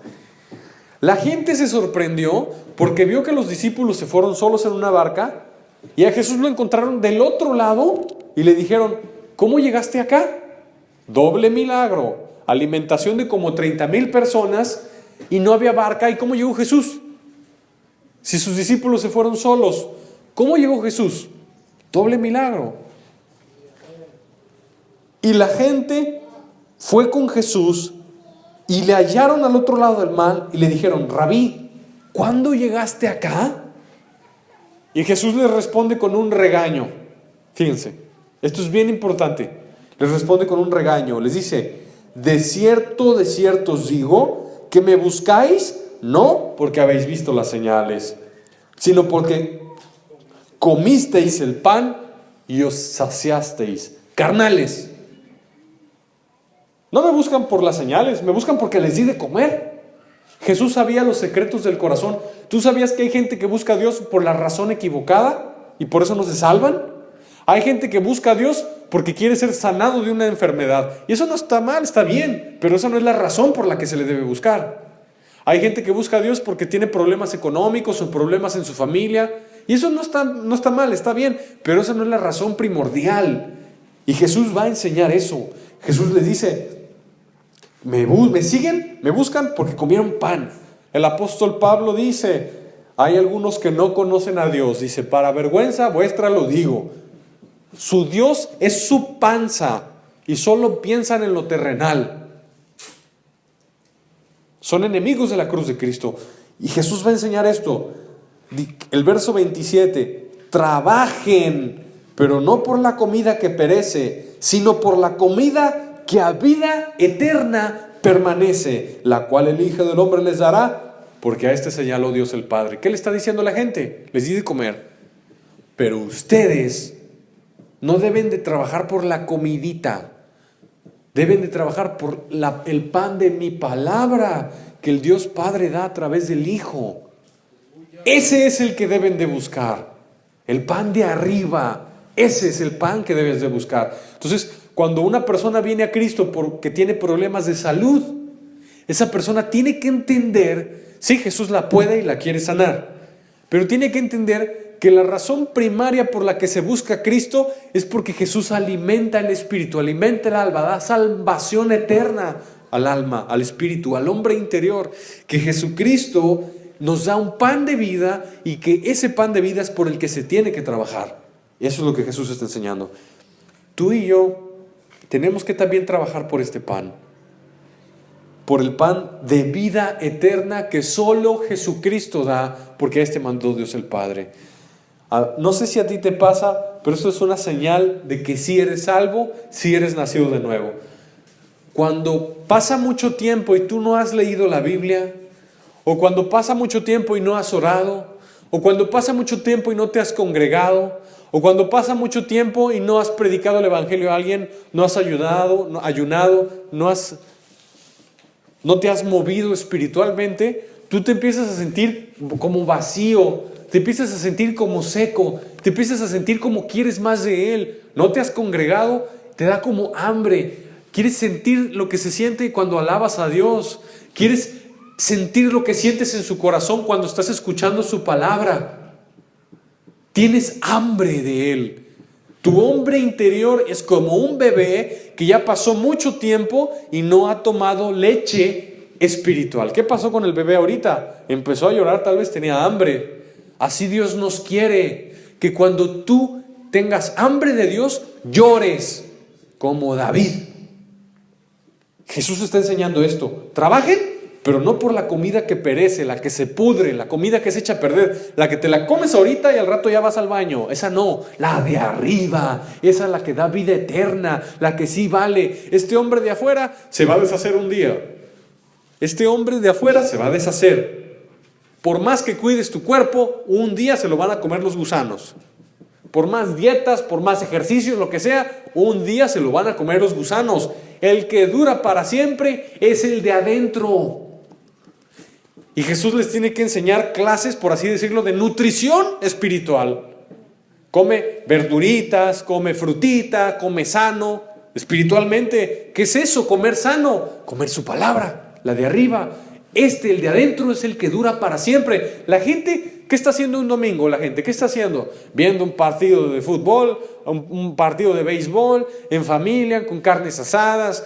La gente se sorprendió porque vio que los discípulos se fueron solos en una barca y a Jesús lo encontraron del otro lado y le dijeron, ¿cómo llegaste acá? Doble milagro, alimentación de como 30,000 personas y no había barca. ¿Y cómo llegó Jesús? Si sus discípulos se fueron solos, ¿cómo llegó Jesús? Doble milagro. Y la gente fue con Jesús y le hallaron al otro lado del mar y le dijeron, Rabí, ¿cuándo llegaste acá? Y Jesús les responde con un regaño. Fíjense, esto es bien importante. Les responde con un regaño. Les dice, de cierto os digo, que me buscáis, no porque habéis visto las señales, sino porque comisteis el pan y os saciasteis. Carnales. No me buscan por las señales, me buscan porque les di de comer. Jesús sabía los secretos del corazón. ¿Tú sabías que hay gente que busca a Dios por la razón equivocada y por eso no se salvan? Hay gente que busca a Dios porque quiere ser sanado de una enfermedad. Y eso no está mal, está bien, pero esa no es la razón por la que se le debe buscar. Hay gente que busca a Dios porque tiene problemas económicos o problemas en su familia. Y eso no está mal, está bien, pero esa no es la razón primordial. Y Jesús va a enseñar eso. Jesús les dice, me siguen, me buscan porque comieron pan. El apóstol Pablo dice, hay algunos que no conocen a Dios. Dice, para vergüenza vuestra lo digo. Su Dios es su panza y solo piensan en lo terrenal. Son enemigos de la cruz de Cristo. Y Jesús va a enseñar esto. El verso 27, trabajen, pero no por la comida que perece, sino por la comida que a vida eterna permanece, la cual el Hijo del Hombre les dará, porque a este señaló Dios el Padre. ¿Qué le está diciendo a la gente? Les di de comer. Pero ustedes no deben de trabajar por la comidita, deben de trabajar por el pan de mi palabra, que el Dios Padre da a través del Hijo. Ese es el que deben de buscar, el pan de arriba. Ese es el pan que debes de buscar. Entonces, cuando una persona viene a Cristo porque tiene problemas de salud, esa persona tiene que entender, sí, Jesús la puede y la quiere sanar, pero tiene que entender que la razón primaria por la que se busca a Cristo es porque Jesús alimenta el espíritu, alimenta el alma, da salvación eterna al alma, al espíritu, al hombre interior, que Jesucristo nos da un pan de vida y que ese pan de vida es por el que se tiene que trabajar. Eso es lo que Jesús está enseñando. Tú y yo tenemos que también trabajar por este pan, por el pan de vida eterna que solo Jesucristo da, porque a este mandó Dios el Padre. No sé si a ti te pasa, pero esto es una señal de que si eres salvo, si eres nacido de nuevo. Cuando pasa mucho tiempo y tú no has leído la Biblia, o cuando pasa mucho tiempo y no has orado, o cuando pasa mucho tiempo y no te has congregado, o cuando pasa mucho tiempo y no has predicado el evangelio a alguien, no has ayunado, no te has movido espiritualmente, tú te empiezas a sentir como vacío, te empiezas a sentir como seco, te empiezas a sentir como quieres más de Él. No te has congregado, te da como hambre. Quieres sentir lo que se siente cuando alabas a Dios. Quieres sentir lo que sientes en su corazón cuando estás escuchando su palabra. Tienes hambre de Él. Tu hombre interior es como un bebé que ya pasó mucho tiempo y no ha tomado leche espiritual. ¿Qué pasó con el bebé ahorita? Empezó a llorar, tal vez tenía hambre. Así Dios nos quiere, que cuando tú tengas hambre de Dios, llores como David. Jesús está enseñando esto. Trabajen, pero no por la comida que perece, la que se pudre, la comida que se echa a perder, la que te la comes ahorita y al rato ya vas al baño. Esa no, la de arriba, esa es la que da vida eterna, la que sí vale. Este hombre de afuera se va a deshacer un día. Este hombre de afuera se va a deshacer. Por más que cuides tu cuerpo, un día se lo van a comer los gusanos. Por más dietas, por más ejercicios, lo que sea, un día se lo van a comer los gusanos. El que dura para siempre es el de adentro. Y Jesús les tiene que enseñar clases, por así decirlo, de nutrición espiritual. Come verduritas, come frutita, come sano. Espiritualmente, ¿qué es eso? Comer sano. Comer su palabra, la de arriba. El de adentro, es el que dura para siempre. La gente, ¿qué está haciendo un domingo? La gente, ¿qué está haciendo? Viendo un partido de fútbol, un partido de béisbol, en familia, con carnes asadas,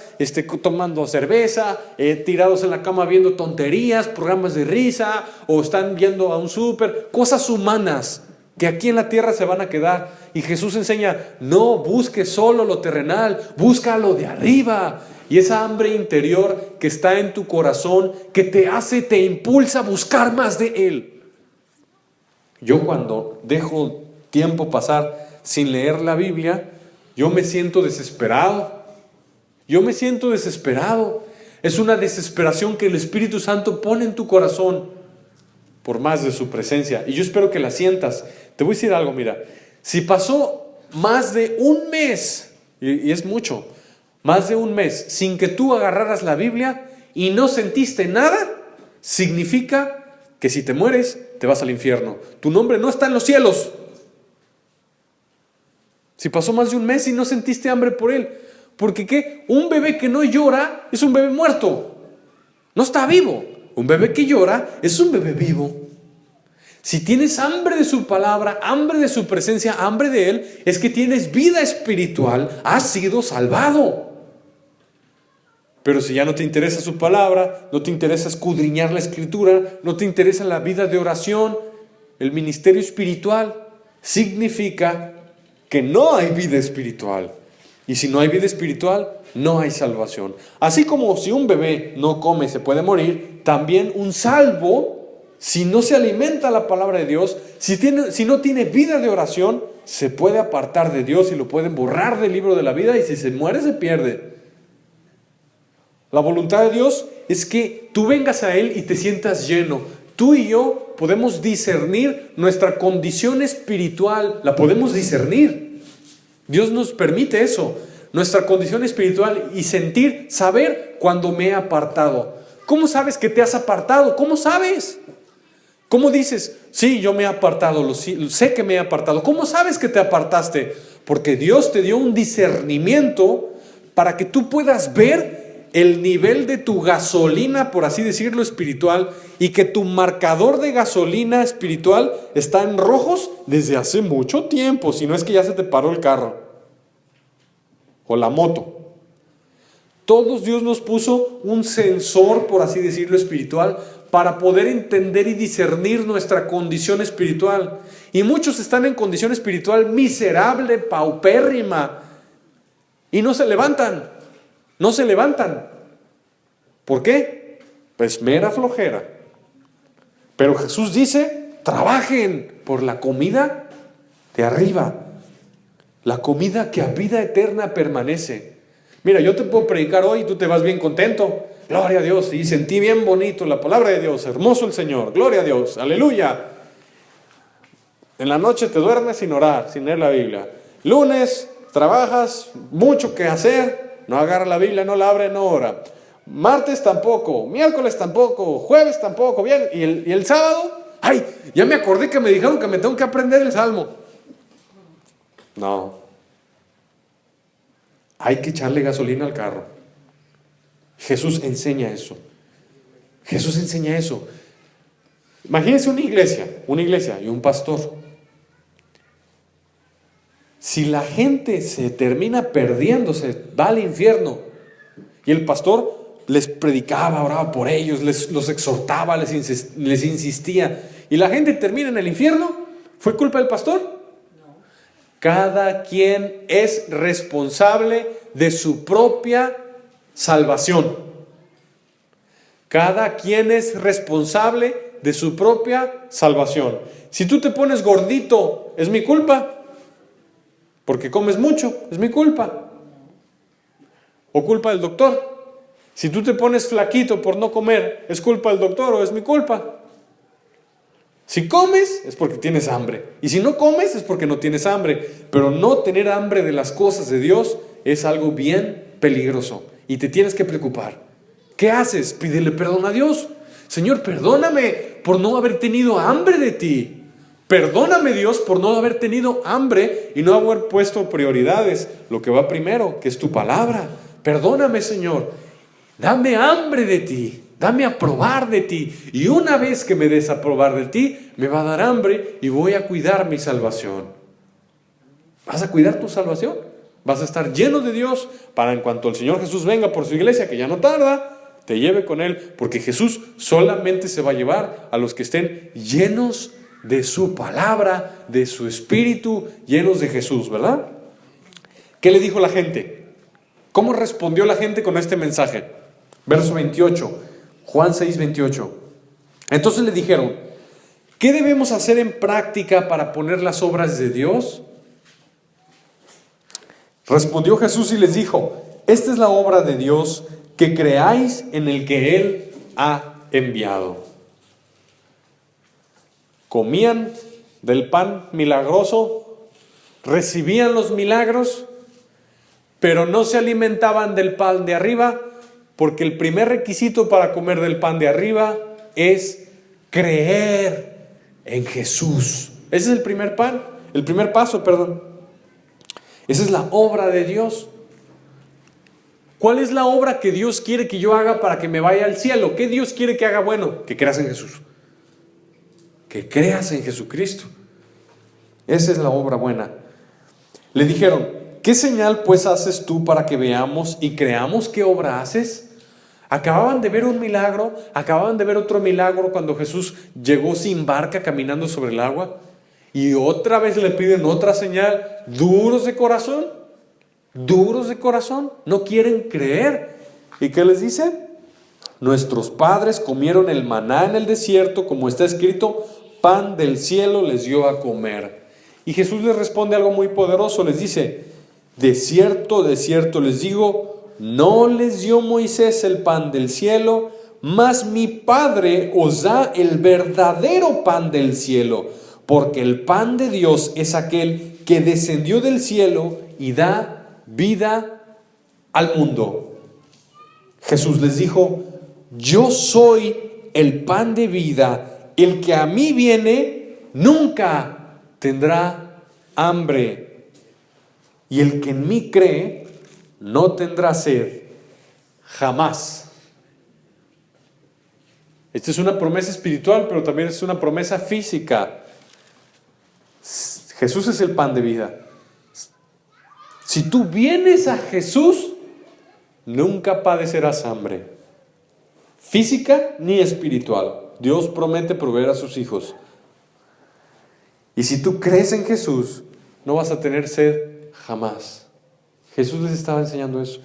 tomando cerveza, tirados en la cama viendo tonterías, programas de risa, o están viendo a un súper, cosas humanas que aquí en la tierra se van a quedar. Y Jesús enseña, no busques solo lo terrenal, busca lo de arriba. Y esa hambre interior que está en tu corazón, que te impulsa a buscar más de Él. Yo cuando dejo tiempo pasar sin leer la Biblia, yo me siento desesperado. Es una desesperación que el Espíritu Santo pone en tu corazón por más de su presencia. Y yo espero que la sientas. Te voy a decir algo, mira. Si pasó más de un mes, y es mucho, más de un mes sin que tú agarraras la Biblia y no sentiste nada, significa que si te mueres, te vas al infierno. Tu nombre no está en los cielos. Si pasó más de un mes y no sentiste hambre por él, porque ¿qué? Un bebé que no llora es un bebé muerto, no está vivo. Un bebé que llora es un bebé vivo. Si tienes hambre de su palabra, hambre de su presencia, hambre de Él, es que tienes vida espiritual, has sido salvado. Pero si ya no te interesa su palabra, no te interesa escudriñar la Escritura, no te interesa la vida de oración, el ministerio espiritual, significa que no hay vida espiritual. Y si no hay vida espiritual, no hay salvación. Así como si un bebé no come y se puede morir, también un salvo, si no se alimenta la palabra de Dios, si no tiene vida de oración, se puede apartar de Dios y lo pueden borrar del libro de la vida, y si se muere se pierde. La voluntad de Dios es que tú vengas a Él y te sientas lleno. Tú y yo podemos discernir nuestra condición espiritual, la podemos discernir. Dios nos permite eso, nuestra condición espiritual, y saber cuando me he apartado. ¿Cómo sabes que te has apartado? ¿Cómo sabes? ¿Cómo dices? Sí, yo me he apartado, sé que me he apartado. ¿Cómo sabes que te apartaste? Porque Dios te dio un discernimiento para que tú puedas ver el nivel de tu gasolina, por así decirlo, espiritual, y que tu marcador de gasolina espiritual está en rojos desde hace mucho tiempo, si no es que ya se te paró el carro o la moto. Todos Dios nos puso un sensor, por así decirlo, espiritual, para poder entender y discernir nuestra condición espiritual. Y muchos están en condición espiritual miserable, paupérrima, y no se levantan. ¿Por qué? Pues mera flojera. Pero Jesús dice, trabajen por la comida de arriba, la comida que a vida eterna permanece. Mira, yo te puedo predicar hoy y tú te vas bien contento. Gloria a Dios, y sentí bien bonito la palabra de Dios, hermoso el Señor, gloria a Dios, aleluya. En la noche te duermes sin orar, sin leer la Biblia. Lunes trabajas, mucho que hacer, no agarra la Biblia, no la abre, no ora. Martes tampoco, miércoles tampoco, jueves tampoco, bien. ¿Y el sábado? ¡Ay! Ya me acordé que me dijeron que me tengo que aprender el Salmo. No. Hay que echarle gasolina al carro. Jesús enseña eso. Imagínense una iglesia y un pastor. Si la gente se termina perdiéndose, va al infierno. Y el pastor les predicaba, oraba por ellos, los exhortaba, les insistía. Y la gente termina en el infierno. ¿Fue culpa del pastor? No. Cada quien es responsable de su propia salvación. Cada quien es responsable de su propia salvación. Si tú te pones gordito, ¿es mi culpa? Porque comes mucho, ¿es mi culpa? ¿O culpa del doctor? Si tú te pones flaquito por no comer, ¿es culpa del doctor o es mi culpa? Si comes es porque tienes hambre. Y si no comes es porque no tienes hambre. Pero no tener hambre de las cosas de Dios es algo bien peligroso. Y te tienes que preocupar. ¿Qué haces? Pídele perdón a Dios. Señor, perdóname por no haber tenido hambre de ti. Perdóname, Dios, por no haber tenido hambre y no haber puesto prioridades. Lo que va primero, que es tu palabra. Perdóname, Señor. Dame hambre de ti. Dame a probar de ti. Y una vez que me des a probar de ti, me va a dar hambre y voy a cuidar mi salvación. ¿Vas a cuidar tu salvación? Vas a estar lleno de Dios para en cuanto el Señor Jesús venga por su iglesia, que ya no tarda, te lleve con Él. Porque Jesús solamente se va a llevar a los que estén llenos de su palabra, de su espíritu, llenos de Jesús, ¿verdad? ¿Qué le dijo la gente? ¿Cómo respondió la gente con este mensaje? Verso 28. Juan 6, 28. Entonces le dijeron, ¿qué debemos hacer en práctica para poner las obras de Dios? Respondió Jesús y les dijo, esta es la obra de Dios, que creáis en el que Él ha enviado. Comían del pan milagroso, recibían los milagros, pero no se alimentaban del pan de arriba, porque el primer requisito para comer del pan de arriba es creer en Jesús. Ese es el primer paso. Esa es la obra de Dios. ¿Cuál es la obra que Dios quiere que yo haga para que me vaya al cielo? ¿Qué Dios quiere que haga bueno? Que creas en Jesús. Que creas en Jesucristo. Esa es la obra buena. Le dijeron, ¿qué señal pues haces tú para que veamos y creamos qué obra haces? Acababan de ver un milagro, acababan de ver otro milagro cuando Jesús llegó sin barca caminando sobre el agua. Y otra vez le piden otra señal. Duros de corazón, no quieren creer. ¿Y qué les dice? Nuestros padres comieron el maná en el desierto, como está escrito, pan del cielo les dio a comer. Y Jesús les responde algo muy poderoso, les dice, de cierto les digo, no les dio Moisés el pan del cielo, mas mi Padre os da el verdadero pan del cielo, porque el pan de Dios es aquel que descendió del cielo y da vida al mundo. Jesús les dijo, yo soy el pan de vida, el que a mí viene nunca tendrá hambre, y el que en mí cree no tendrá sed jamás. Esta es una promesa espiritual, pero también es una promesa física. Jesús es el pan de vida. Si tú vienes a Jesús, nunca padecerás hambre, física ni espiritual. Dios promete proveer a sus hijos. Y si tú crees en Jesús, no vas a tener sed jamás. Jesús les estaba enseñando eso.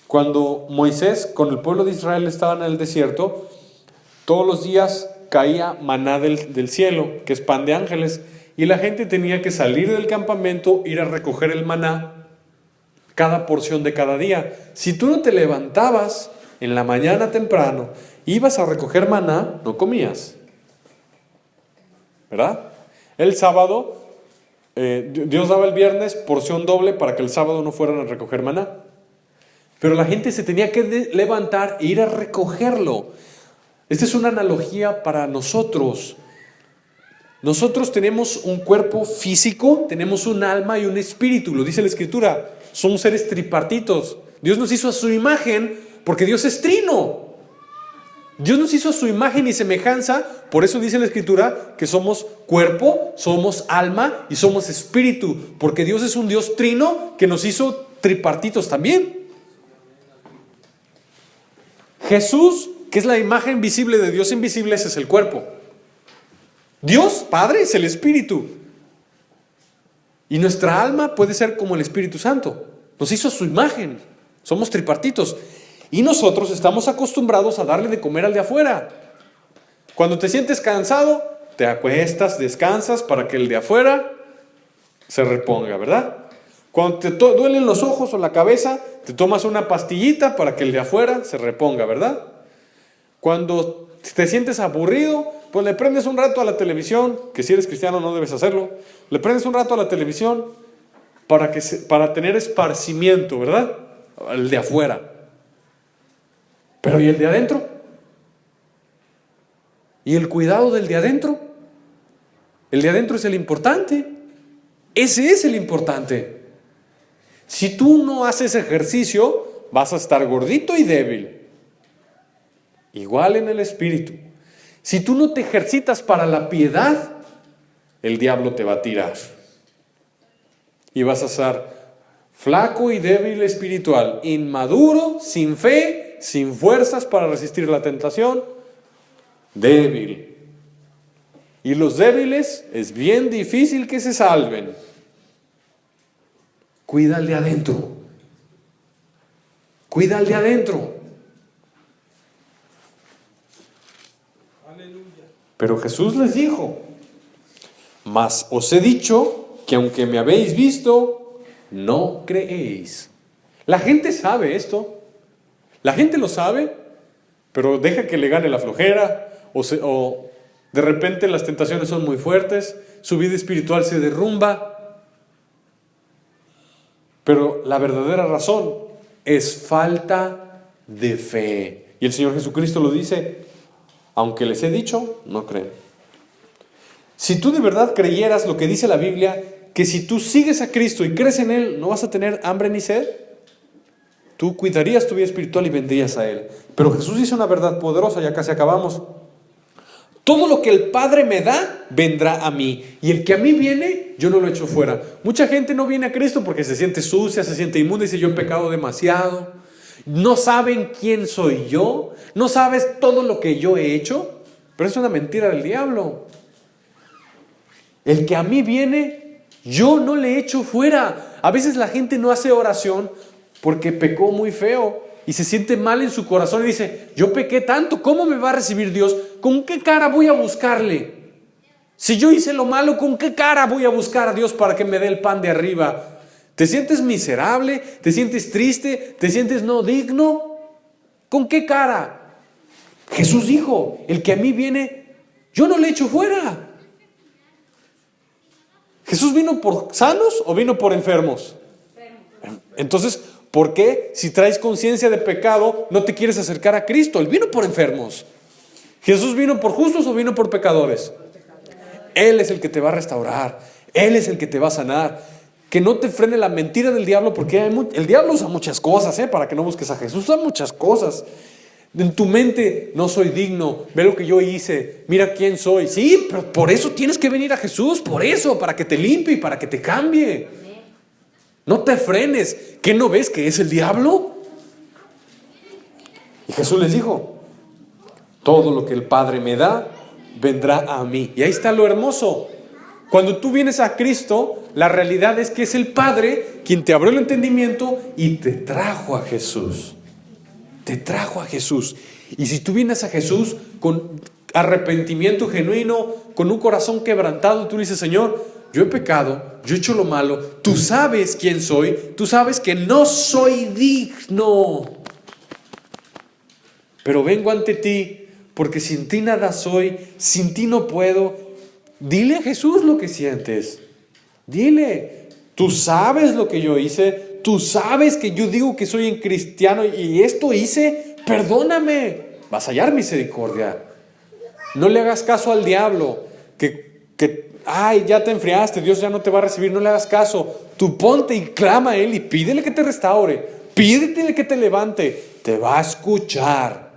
Cuando Moisés con el pueblo de Israel estaban en el desierto, todos los días caía maná del cielo, que es pan de ángeles, y la gente tenía que salir del campamento, ir a recoger el maná, cada porción de cada día. Si tú no te levantabas en la mañana temprano, ibas a recoger maná, no comías, ¿verdad? El sábado, Dios daba el viernes porción doble para que el sábado no fueran a recoger maná. Pero la gente se tenía que levantar e ir a recogerlo. Esta es una analogía para nosotros. Nosotros tenemos un cuerpo físico, tenemos un alma y un espíritu. Lo dice la Escritura. Somos seres tripartitos. Dios nos hizo a su imagen porque Dios es trino. Dios nos hizo a su imagen y semejanza. Por eso dice la Escritura que somos cuerpo, somos alma y somos espíritu. Porque Dios es un Dios trino que nos hizo tripartitos también. Jesús, que es la imagen visible de Dios invisible, ese es el cuerpo. Dios, Padre, es el Espíritu. Y nuestra alma puede ser como el Espíritu Santo. Nos hizo su imagen. Somos tripartitos. Y nosotros estamos acostumbrados a darle de comer al de afuera. Cuando te sientes cansado, te acuestas, descansas para que el de afuera se reponga, ¿verdad? Cuando te duelen los ojos o la cabeza, te tomas una pastillita para que el de afuera se reponga, ¿verdad? Cuando te sientes aburrido, pues le prendes un rato a la televisión, que si eres cristiano no debes hacerlo, le prendes un rato a la televisión para tener esparcimiento, ¿verdad? El de afuera. Pero ¿y el de adentro? ¿Y el cuidado del de adentro? El de adentro es el importante. Ese es el importante. Si tú no haces ejercicio, vas a estar gordito y débil. Igual en el espíritu. Si tú no te ejercitas para la piedad, el diablo te va a tirar. Y vas a estar flaco y débil espiritual, inmaduro, sin fe, sin fuerzas para resistir la tentación, débil. Y los débiles es bien difícil que se salven. Cuida al de adentro. Cuida al de adentro. Pero Jesús les dijo: mas os he dicho que aunque me habéis visto, no creéis. La gente sabe esto. La gente lo sabe, pero deja que le gane la flojera, o de repente las tentaciones son muy fuertes, su vida espiritual se derrumba. Pero la verdadera razón es falta de fe. Y el Señor Jesucristo lo dice: aunque les he dicho, no creen. Si tú de verdad creyeras lo que dice la Biblia, que si tú sigues a Cristo y crees en Él, no vas a tener hambre ni sed, tú cuidarías tu vida espiritual y vendrías a Él. Pero Jesús dice una verdad poderosa, ya casi acabamos. Todo lo que el Padre me da, vendrá a mí. Y el que a mí viene, yo no lo echo fuera. Mucha gente no viene a Cristo porque se siente sucia, se siente inmunda y dice: yo he pecado demasiado. No saben quién soy yo. No sabes todo lo que yo he hecho. Pero es una mentira del diablo. El que a mí viene, yo no le echo fuera. A veces la gente no hace oración porque pecó muy feo y se siente mal en su corazón y dice: yo pequé tanto, ¿cómo me va a recibir Dios? ¿Con qué cara voy a buscarle? Si yo hice lo malo, ¿con qué cara voy a buscar a Dios para que me dé el pan de arriba? ¿Te sientes miserable? ¿Te sientes triste? ¿Te sientes no digno? ¿Con qué cara? Jesús dijo: el que a mí viene, yo no le echo fuera. ¿Jesús vino por sanos o vino por enfermos? Entonces, ¿por qué, si traes conciencia de pecado, no te quieres acercar a Cristo? Él vino por enfermos. ¿Jesús vino por justos o vino por pecadores? Él es el que te va a restaurar. Él es el que te va a sanar. Que no te frene la mentira del diablo, porque el diablo usa muchas cosas, para que no busques a Jesús. Usa muchas cosas. En tu mente: no soy digno, ve lo que yo hice, mira quién soy. Sí, pero por eso tienes que venir a Jesús, por eso, para que te limpie y para que te cambie. No te frenes. ¿Qué no ves que es el diablo? Y Jesús les dijo: todo lo que el Padre me da, vendrá a mí. Y ahí está lo hermoso. Cuando tú vienes a Cristo, la realidad es que es el Padre quien te abrió el entendimiento y te trajo a Jesús. Te trajo a Jesús. Y si tú vienes a Jesús con arrepentimiento genuino, con un corazón quebrantado, tú dices: Señor, yo he pecado, yo he hecho lo malo, tú sabes quién soy, tú sabes que no soy digno, pero vengo ante ti porque sin ti nada soy, sin ti no puedo. Dile a Jesús lo que sientes. Dile: tú sabes lo que yo hice, tú sabes que yo digo que soy un cristiano y esto hice, perdóname. Vas a hallar misericordia. No le hagas caso al diablo, ay, ya te enfriaste, Dios ya no te va a recibir. No le hagas caso. Tú ponte y clama a Él y pídele que te restaure, pídele que te levante. Te va a escuchar.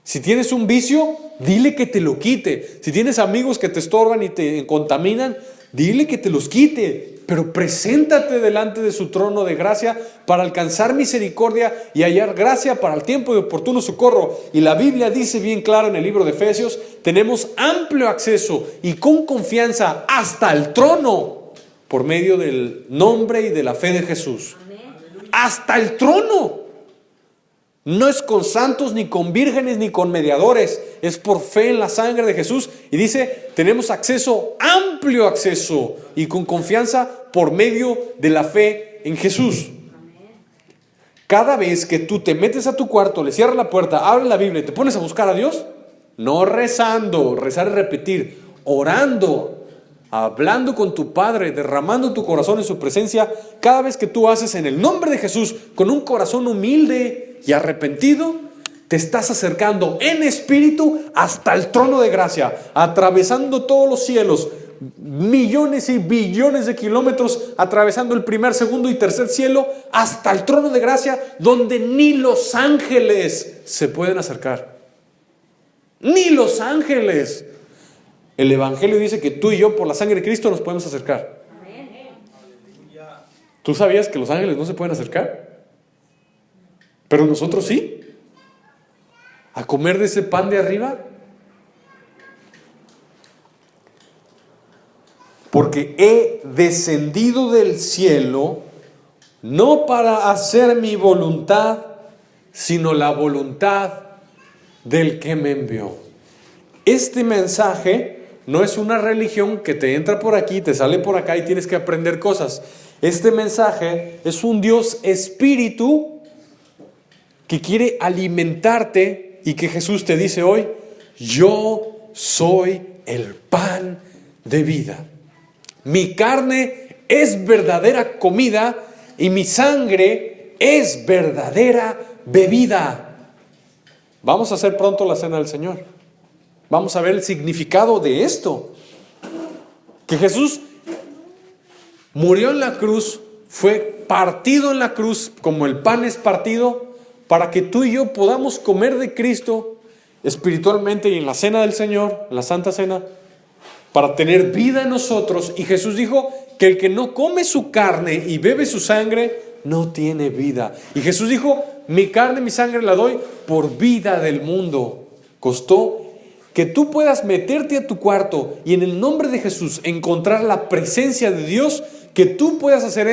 Si tienes un vicio, dile que te lo quite. Si tienes amigos que te estorban y te contaminan, dile que te los quite. Pero preséntate delante de su trono de gracia para alcanzar misericordia y hallar gracia para el tiempo de oportuno socorro. Y la Biblia dice bien claro en el libro de Efesios: tenemos amplio acceso y con confianza hasta el trono por medio del nombre y de la fe de Jesús. Hasta el trono. No es con santos, ni con vírgenes, ni con mediadores. Es por fe en la sangre de Jesús. Y dice: tenemos acceso, amplio acceso, y con confianza por medio de la fe en Jesús. Cada vez que tú te metes a tu cuarto, le cierras la puerta, abres la Biblia y te pones a buscar a Dios, no rezando, rezar es repetir, orando, hablando con tu Padre, derramando tu corazón en su presencia, cada vez que tú haces en el nombre de Jesús, con un corazón humilde y arrepentido, te estás acercando en espíritu hasta el trono de gracia, atravesando todos los cielos, millones y billones de kilómetros, atravesando el primer, segundo y tercer cielo, hasta el trono de gracia, donde ni los ángeles se pueden acercar. Ni los ángeles. El Evangelio dice que tú y yo, por la sangre de Cristo, nos podemos acercar. ¿Tú sabías que los ángeles no se pueden acercar? Pero nosotros sí. A comer de ese pan de arriba. Porque he descendido del cielo, no para hacer mi voluntad, sino la voluntad del que me envió. Este mensaje no es una religión que te entra por aquí, te sale por acá y tienes que aprender cosas. Este mensaje es un Dios espíritu que quiere alimentarte y que Jesús te dice hoy: yo soy el pan de vida. Mi carne es verdadera comida y mi sangre es verdadera bebida. Vamos a hacer pronto la cena del Señor. Vamos a ver el significado de esto. Que Jesús murió en la cruz, fue partido en la cruz como el pan es partido, para que tú y yo podamos comer de Cristo espiritualmente y en la cena del Señor, en la Santa Cena, para tener vida en nosotros. Y Jesús dijo que el que no come su carne y bebe su sangre no tiene vida. Y Jesús dijo: mi carne y mi sangre la doy por vida del mundo. Costó que tú puedas meterte a tu cuarto y en el nombre de Jesús encontrar la presencia de Dios. Que tú puedas hacer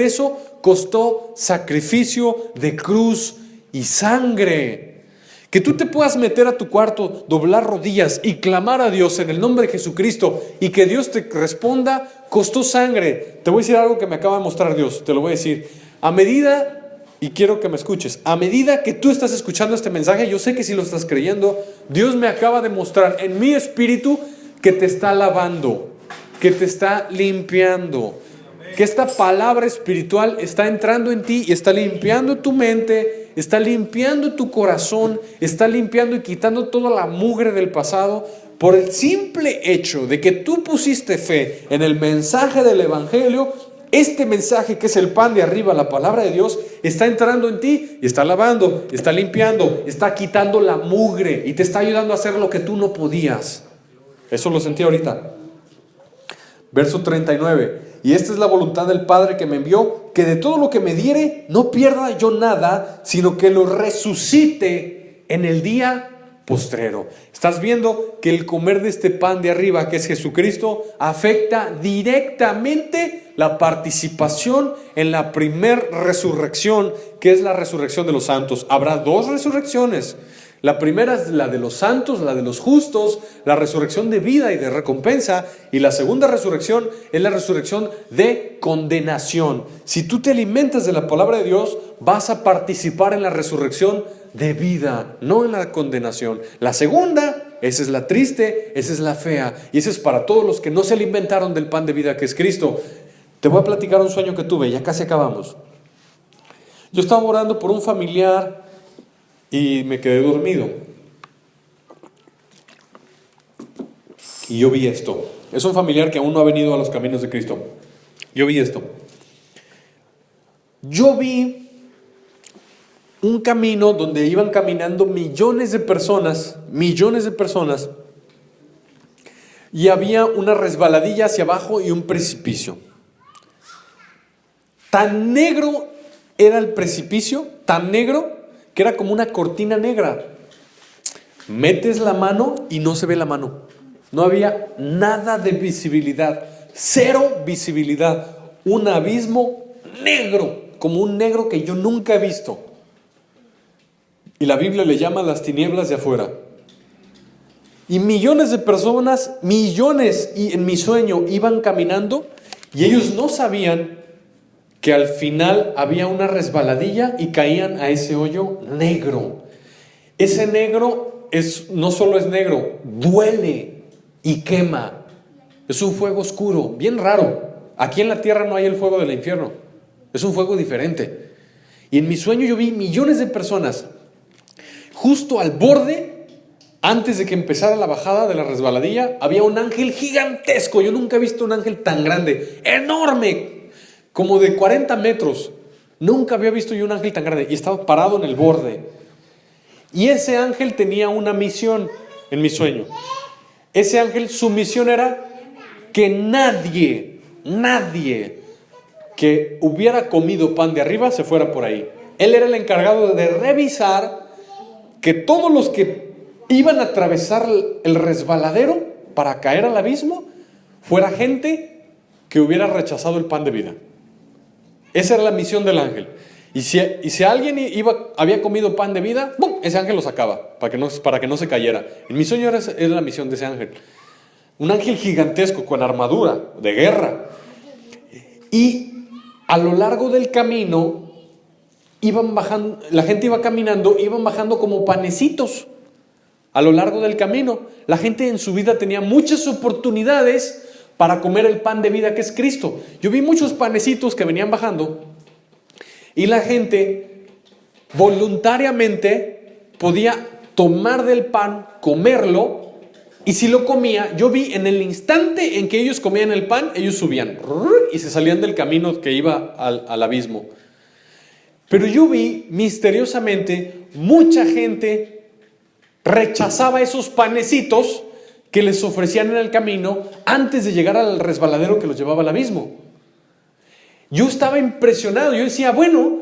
eso costó sacrificio de cruz y sangre. Que tú te puedas meter a tu cuarto, doblar rodillas y clamar a Dios en el nombre de Jesucristo y que Dios te responda, costó sangre. Te voy a decir algo que me acaba de mostrar Dios, te lo voy a decir. A medida, y quiero que me escuches, a medida que tú estás escuchando este mensaje, yo sé que si lo estás creyendo, Dios me acaba de mostrar en mi espíritu que te está lavando, que te está limpiando, que esta palabra espiritual está entrando en ti y está limpiando tu mente, está limpiando tu corazón, está limpiando y quitando toda la mugre del pasado por el simple hecho de que tú pusiste fe en el mensaje del Evangelio. Este mensaje, que es el pan de arriba, la palabra de Dios, está entrando en ti y está lavando, está limpiando, está quitando la mugre y te está ayudando a hacer lo que tú no podías. Eso lo sentí ahorita. Verso 39. Y esta es la voluntad del Padre que me envió, que de todo lo que me diere no pierda yo nada, sino que lo resucite en el día postrero. Estás viendo que el comer de este pan de arriba, que es Jesucristo, afecta directamente la participación en la primer resurrección, que es la resurrección de los santos. Habrá dos resurrecciones. La primera es la de los santos, la de los justos, la resurrección de vida y de recompensa. Y la segunda resurrección es la resurrección de condenación. Si tú te alimentas de la palabra de Dios, vas a participar en la resurrección de vida, no en la condenación. La segunda, esa es la triste, esa es la fea. Y esa es para todos los que no se alimentaron del pan de vida que es Cristo. Te voy a platicar un sueño que tuve, ya casi acabamos. Yo estaba orando por un familiar y me quedé dormido. Y yo vi esto. Es un familiar que aún no ha venido a los caminos de Cristo. Yo vi esto. Yo vi un camino donde iban caminando millones de personas, y había una resbaladilla hacia abajo y un precipicio. Tan negro era el precipicio, tan negro, que era como una cortina negra. Metes la mano y no se ve la mano. No había nada de visibilidad, cero visibilidad. Un abismo negro, como un negro que yo nunca he visto. Y la Biblia le llama las tinieblas de afuera. Y millones de personas, millones, y en mi sueño iban caminando y ellos no sabían que al final había una resbaladilla y caían a ese hoyo negro. Ese negro no solo es negro, duele y quema. Es un fuego oscuro, bien raro. Aquí en la tierra no hay el fuego del infierno. Es un fuego diferente. Y en mi sueño yo vi millones de personas justo al borde. Antes de que empezara la bajada de la resbaladilla, había un ángel gigantesco. Yo nunca he visto un ángel tan grande, enorme, como de 40 metros. Nunca había visto yo un ángel tan grande. Y estaba parado en el borde. Y ese ángel tenía una misión en mi sueño. Ese ángel, su misión era que nadie que hubiera comido pan de arriba se fuera por ahí. Él era el encargado de revisar que todos los que iban a atravesar el resbaladero para caer al abismo fuera gente que hubiera rechazado el pan de vida. Esa era la misión del ángel. Y si alguien había comido pan de vida, ¡bum!, ese ángel lo sacaba para que no se cayera. En mi sueño era la misión de ese ángel. Un ángel gigantesco con armadura de guerra. Y a lo largo del camino iban bajando, la gente iba caminando, iban bajando como panecitos. A lo largo del camino, la gente en su vida tenía muchas oportunidades para comer el pan de vida que es Cristo. Yo vi muchos panecitos que venían bajando y la gente voluntariamente podía tomar del pan, comerlo, y si lo comía, yo vi en el instante en que ellos comían el pan, ellos subían y se salían del camino que iba al abismo. Pero yo vi misteriosamente mucha gente rechazaba esos panecitos que les ofrecían en el camino antes de llegar al resbaladero que los llevaba al abismo. Yo estaba impresionado, yo decía, bueno,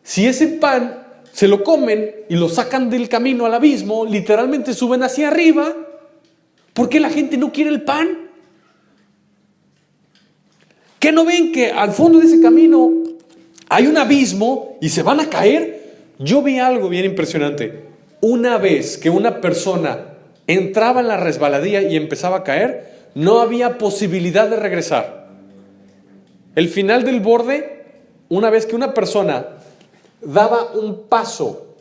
si ese pan se lo comen y lo sacan del camino al abismo, literalmente suben hacia arriba, ¿por qué la gente no quiere el pan? ¿Qué no ven que al fondo de ese camino hay un abismo y se van a caer? Yo vi algo bien impresionante. Una vez que una persona entraba en la resbaladilla y empezaba a caer, no había posibilidad de regresar. El final del borde, una vez que una persona daba un paso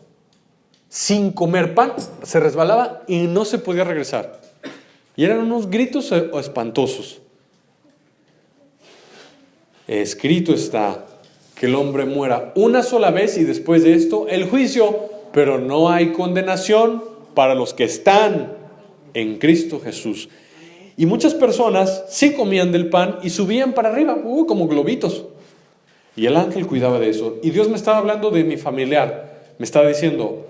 sin comer pan, se resbalaba y no se podía regresar. Y eran unos gritos espantosos. Escrito está que el hombre muera una sola vez y después de esto el juicio, pero no hay condenación para los que están en Cristo Jesús. Y muchas personas sí comían del pan y subían para arriba, como globitos. Y el ángel cuidaba de eso. Y Dios me estaba hablando de mi familiar. Me estaba diciendo,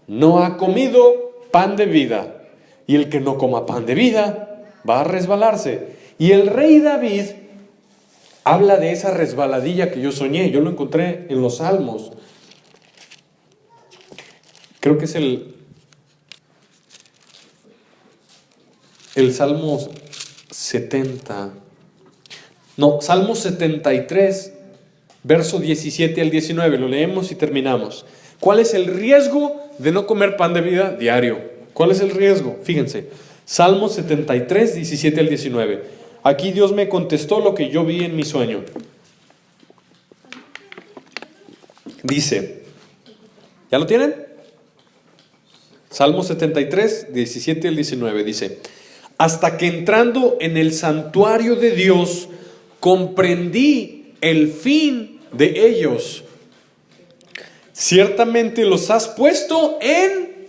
no ha comido pan de vida. Y el que no coma pan de vida va a resbalarse. Y el rey David habla de esa resbaladilla que yo soñé. Yo lo encontré en los Salmos. Creo que es el Salmo 70. No, Salmo 73, verso 17 al 19. Lo leemos y terminamos. ¿Cuál es el riesgo de no comer pan de vida diario? ¿Cuál es el riesgo? Fíjense, Salmo 73, 17 al 19. Aquí Dios me contestó lo que yo vi en mi sueño. Dice, ¿ya lo tienen? Salmo 73, 17 al 19, dice: hasta que entrando en el santuario de Dios, comprendí el fin de ellos. Ciertamente los has puesto en...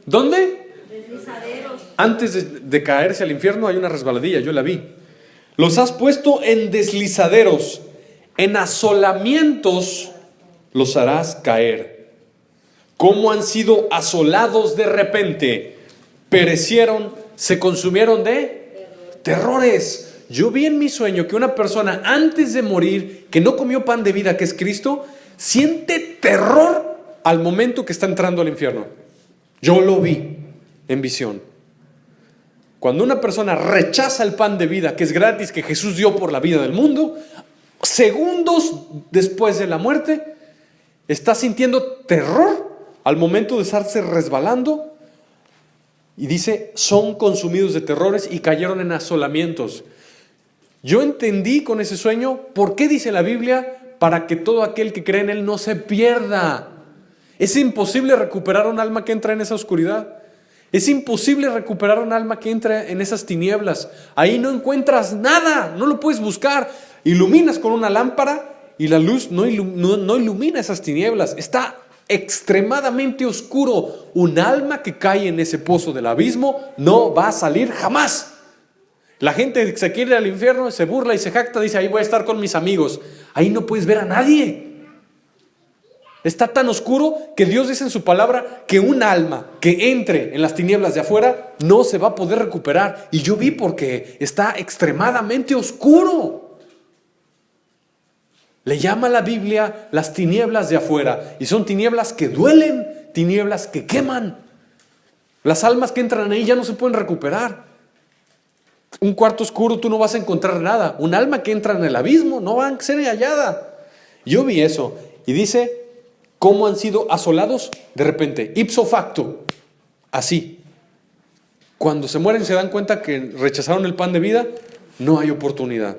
¿Dónde? Deslizaderos. Antes de caerse al infierno hay una resbaladilla, yo la vi. Los has puesto en deslizaderos, en asolamientos los harás caer. Cómo han sido asolados de repente, perecieron, se consumieron de terrores. Yo vi en mi sueño que una persona antes de morir, que no comió pan de vida, que es Cristo, siente terror al momento que está entrando al infierno. Yo lo vi en visión. Cuando una persona rechaza el pan de vida, que es gratis, que Jesús dio por la vida del mundo, segundos después de la muerte, está sintiendo terror al momento de estarse resbalando. Y dice, son consumidos de terrores y cayeron en asolamientos. Yo entendí con ese sueño por qué dice la Biblia, para que todo aquel que cree en Él no se pierda. Es imposible recuperar un alma que entra en esa oscuridad. Es imposible recuperar un alma que entra en esas tinieblas. Ahí no encuentras nada, no lo puedes buscar. Iluminas con una lámpara y la luz no ilumina esas tinieblas. Está extremadamente oscuro. Un alma que cae en ese pozo del abismo no va a salir jamás. La gente que se quiere ir al infierno se burla y se jacta, dice, ahí voy a estar con mis amigos. Ahí no puedes ver a nadie. Está tan oscuro que Dios dice en su palabra que un alma que entre en las tinieblas de afuera no se va a poder recuperar. Y yo vi porque está extremadamente oscuro. Le llama la Biblia las tinieblas de afuera. Y son tinieblas que duelen, tinieblas que queman. Las almas que entran ahí ya no se pueden recuperar. Un cuarto oscuro tú no vas a encontrar nada. Un alma que entra en el abismo no va a ser hallada. Yo vi eso y dice cómo han sido asolados de repente, ipso facto, así. Cuando se mueren se dan cuenta que rechazaron el pan de vida, no hay oportunidad.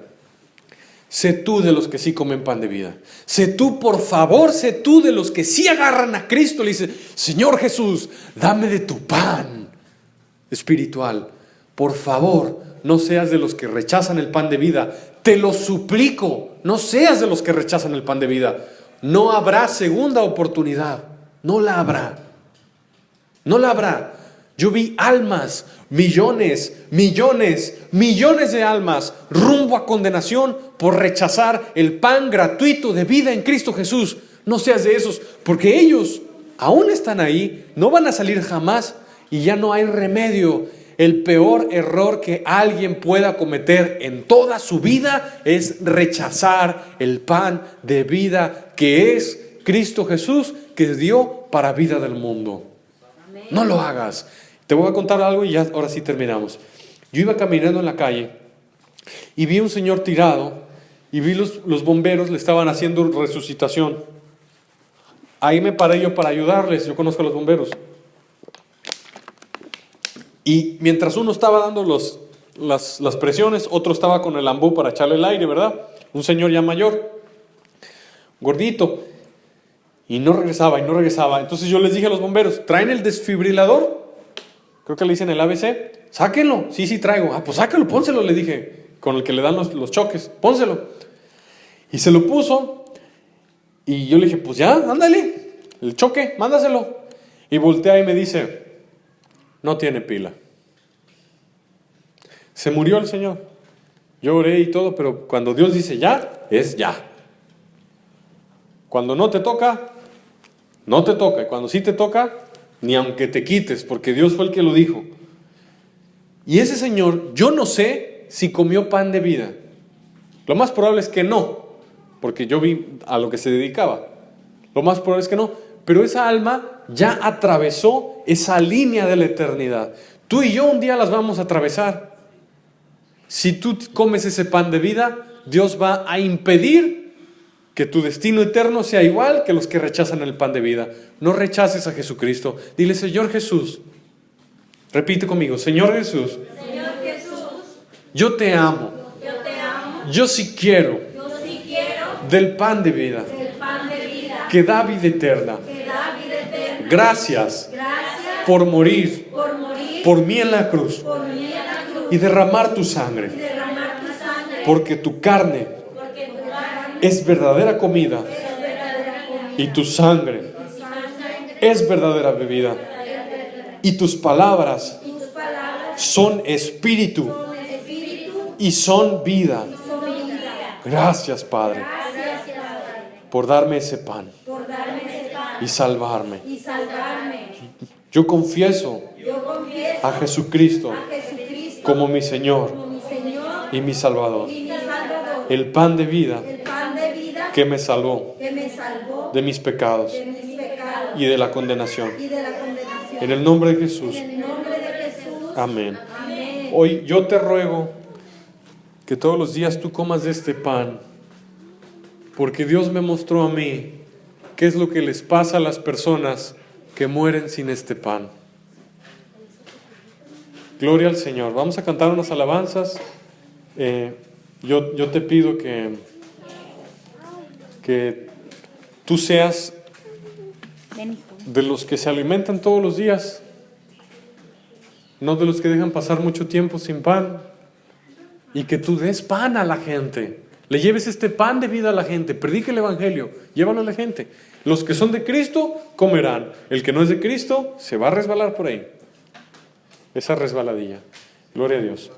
Sé tú de los que sí comen pan de vida. Sé tú, por favor, sé tú de los que sí agarran a Cristo. Le dice, Señor Jesús, dame de tu pan espiritual. Por favor, no seas de los que rechazan el pan de vida. Te lo suplico, no seas de los que rechazan el pan de vida. No habrá segunda oportunidad. No la habrá. No la habrá. Yo vi almas, millones de almas rumbo a condenación por rechazar el pan gratuito de vida en Cristo Jesús. No seas de esos, porque ellos aún están ahí, no van a salir jamás y ya no hay remedio. El peor error que alguien pueda cometer en toda su vida es rechazar el pan de vida que es Cristo Jesús, que dio para vida del mundo. Amén. No lo hagas. Te voy a contar algo y ya ahora sí terminamos. Yo iba caminando en la calle y vi un señor tirado y vi los bomberos le estaban haciendo resucitación. Ahí me paré yo para ayudarles, yo conozco a los bomberos. Y mientras uno estaba dando las presiones, otro estaba con el ambú para echarle el aire, ¿verdad? Un señor ya mayor, gordito, y no regresaba. Entonces yo les dije a los bomberos, ¿traen el desfibrilador? Creo que le dicen el ABC. Sáquenlo. Sí, traigo. Ah, pues sáquenlo, pónselo, le dije, con el que le dan los choques, pónselo. Y se lo puso, y yo le dije, pues ya, ándale, el choque, mándaselo. Y voltea y me dice, no tiene pila. Se murió el Señor. Yo oré y todo, pero cuando Dios dice ya, es ya. Cuando no te toca, no te toca. Y cuando sí te toca, ni aunque te quites, porque Dios fue el que lo dijo. Y ese señor, yo no sé si comió pan de vida. Lo más probable es que no, porque yo vi a lo que se dedicaba. Lo más probable es que no. Pero esa alma ya atravesó esa línea de la eternidad. Tú y yo un día las vamos a atravesar. Si tú comes ese pan de vida, Dios va a impedir que tu destino eterno sea igual que los que rechazan el pan de vida. No rechaces a Jesucristo. Dile, Señor Jesús. Repite conmigo, Señor Jesús. Señor Jesús. Yo te amo. Yo sí quiero. Del pan de vida. Que da vida eterna. Gracias por morir por mí en la cruz y derramar tu sangre, porque tu carne es verdadera comida y tu sangre es verdadera bebida y tus palabras son espíritu y son vida. Gracias, Padre, por darme ese pan y salvarme. Yo confieso a Jesucristo como mi Señor y mi Salvador. El pan de vida que me salvó de mis pecados y de la condenación. En el nombre de Jesús. Amén. Hoy yo te ruego que todos los días tú comas de este pan, porque Dios me mostró a mí qué es lo que les pasa a las personas que mueren sin este pan. Gloria al Señor. Vamos a cantar unas alabanzas. Yo te pido que que tú seas de los que se alimentan todos los días, no de los que dejan pasar mucho tiempo sin pan, y que tú des pan a la gente, le lleves este pan de vida a la gente, predica el evangelio, llévalo a la gente. Los que son de Cristo comerán, el que no es de Cristo se va a resbalar por ahí, esa resbaladilla. Gloria a Dios.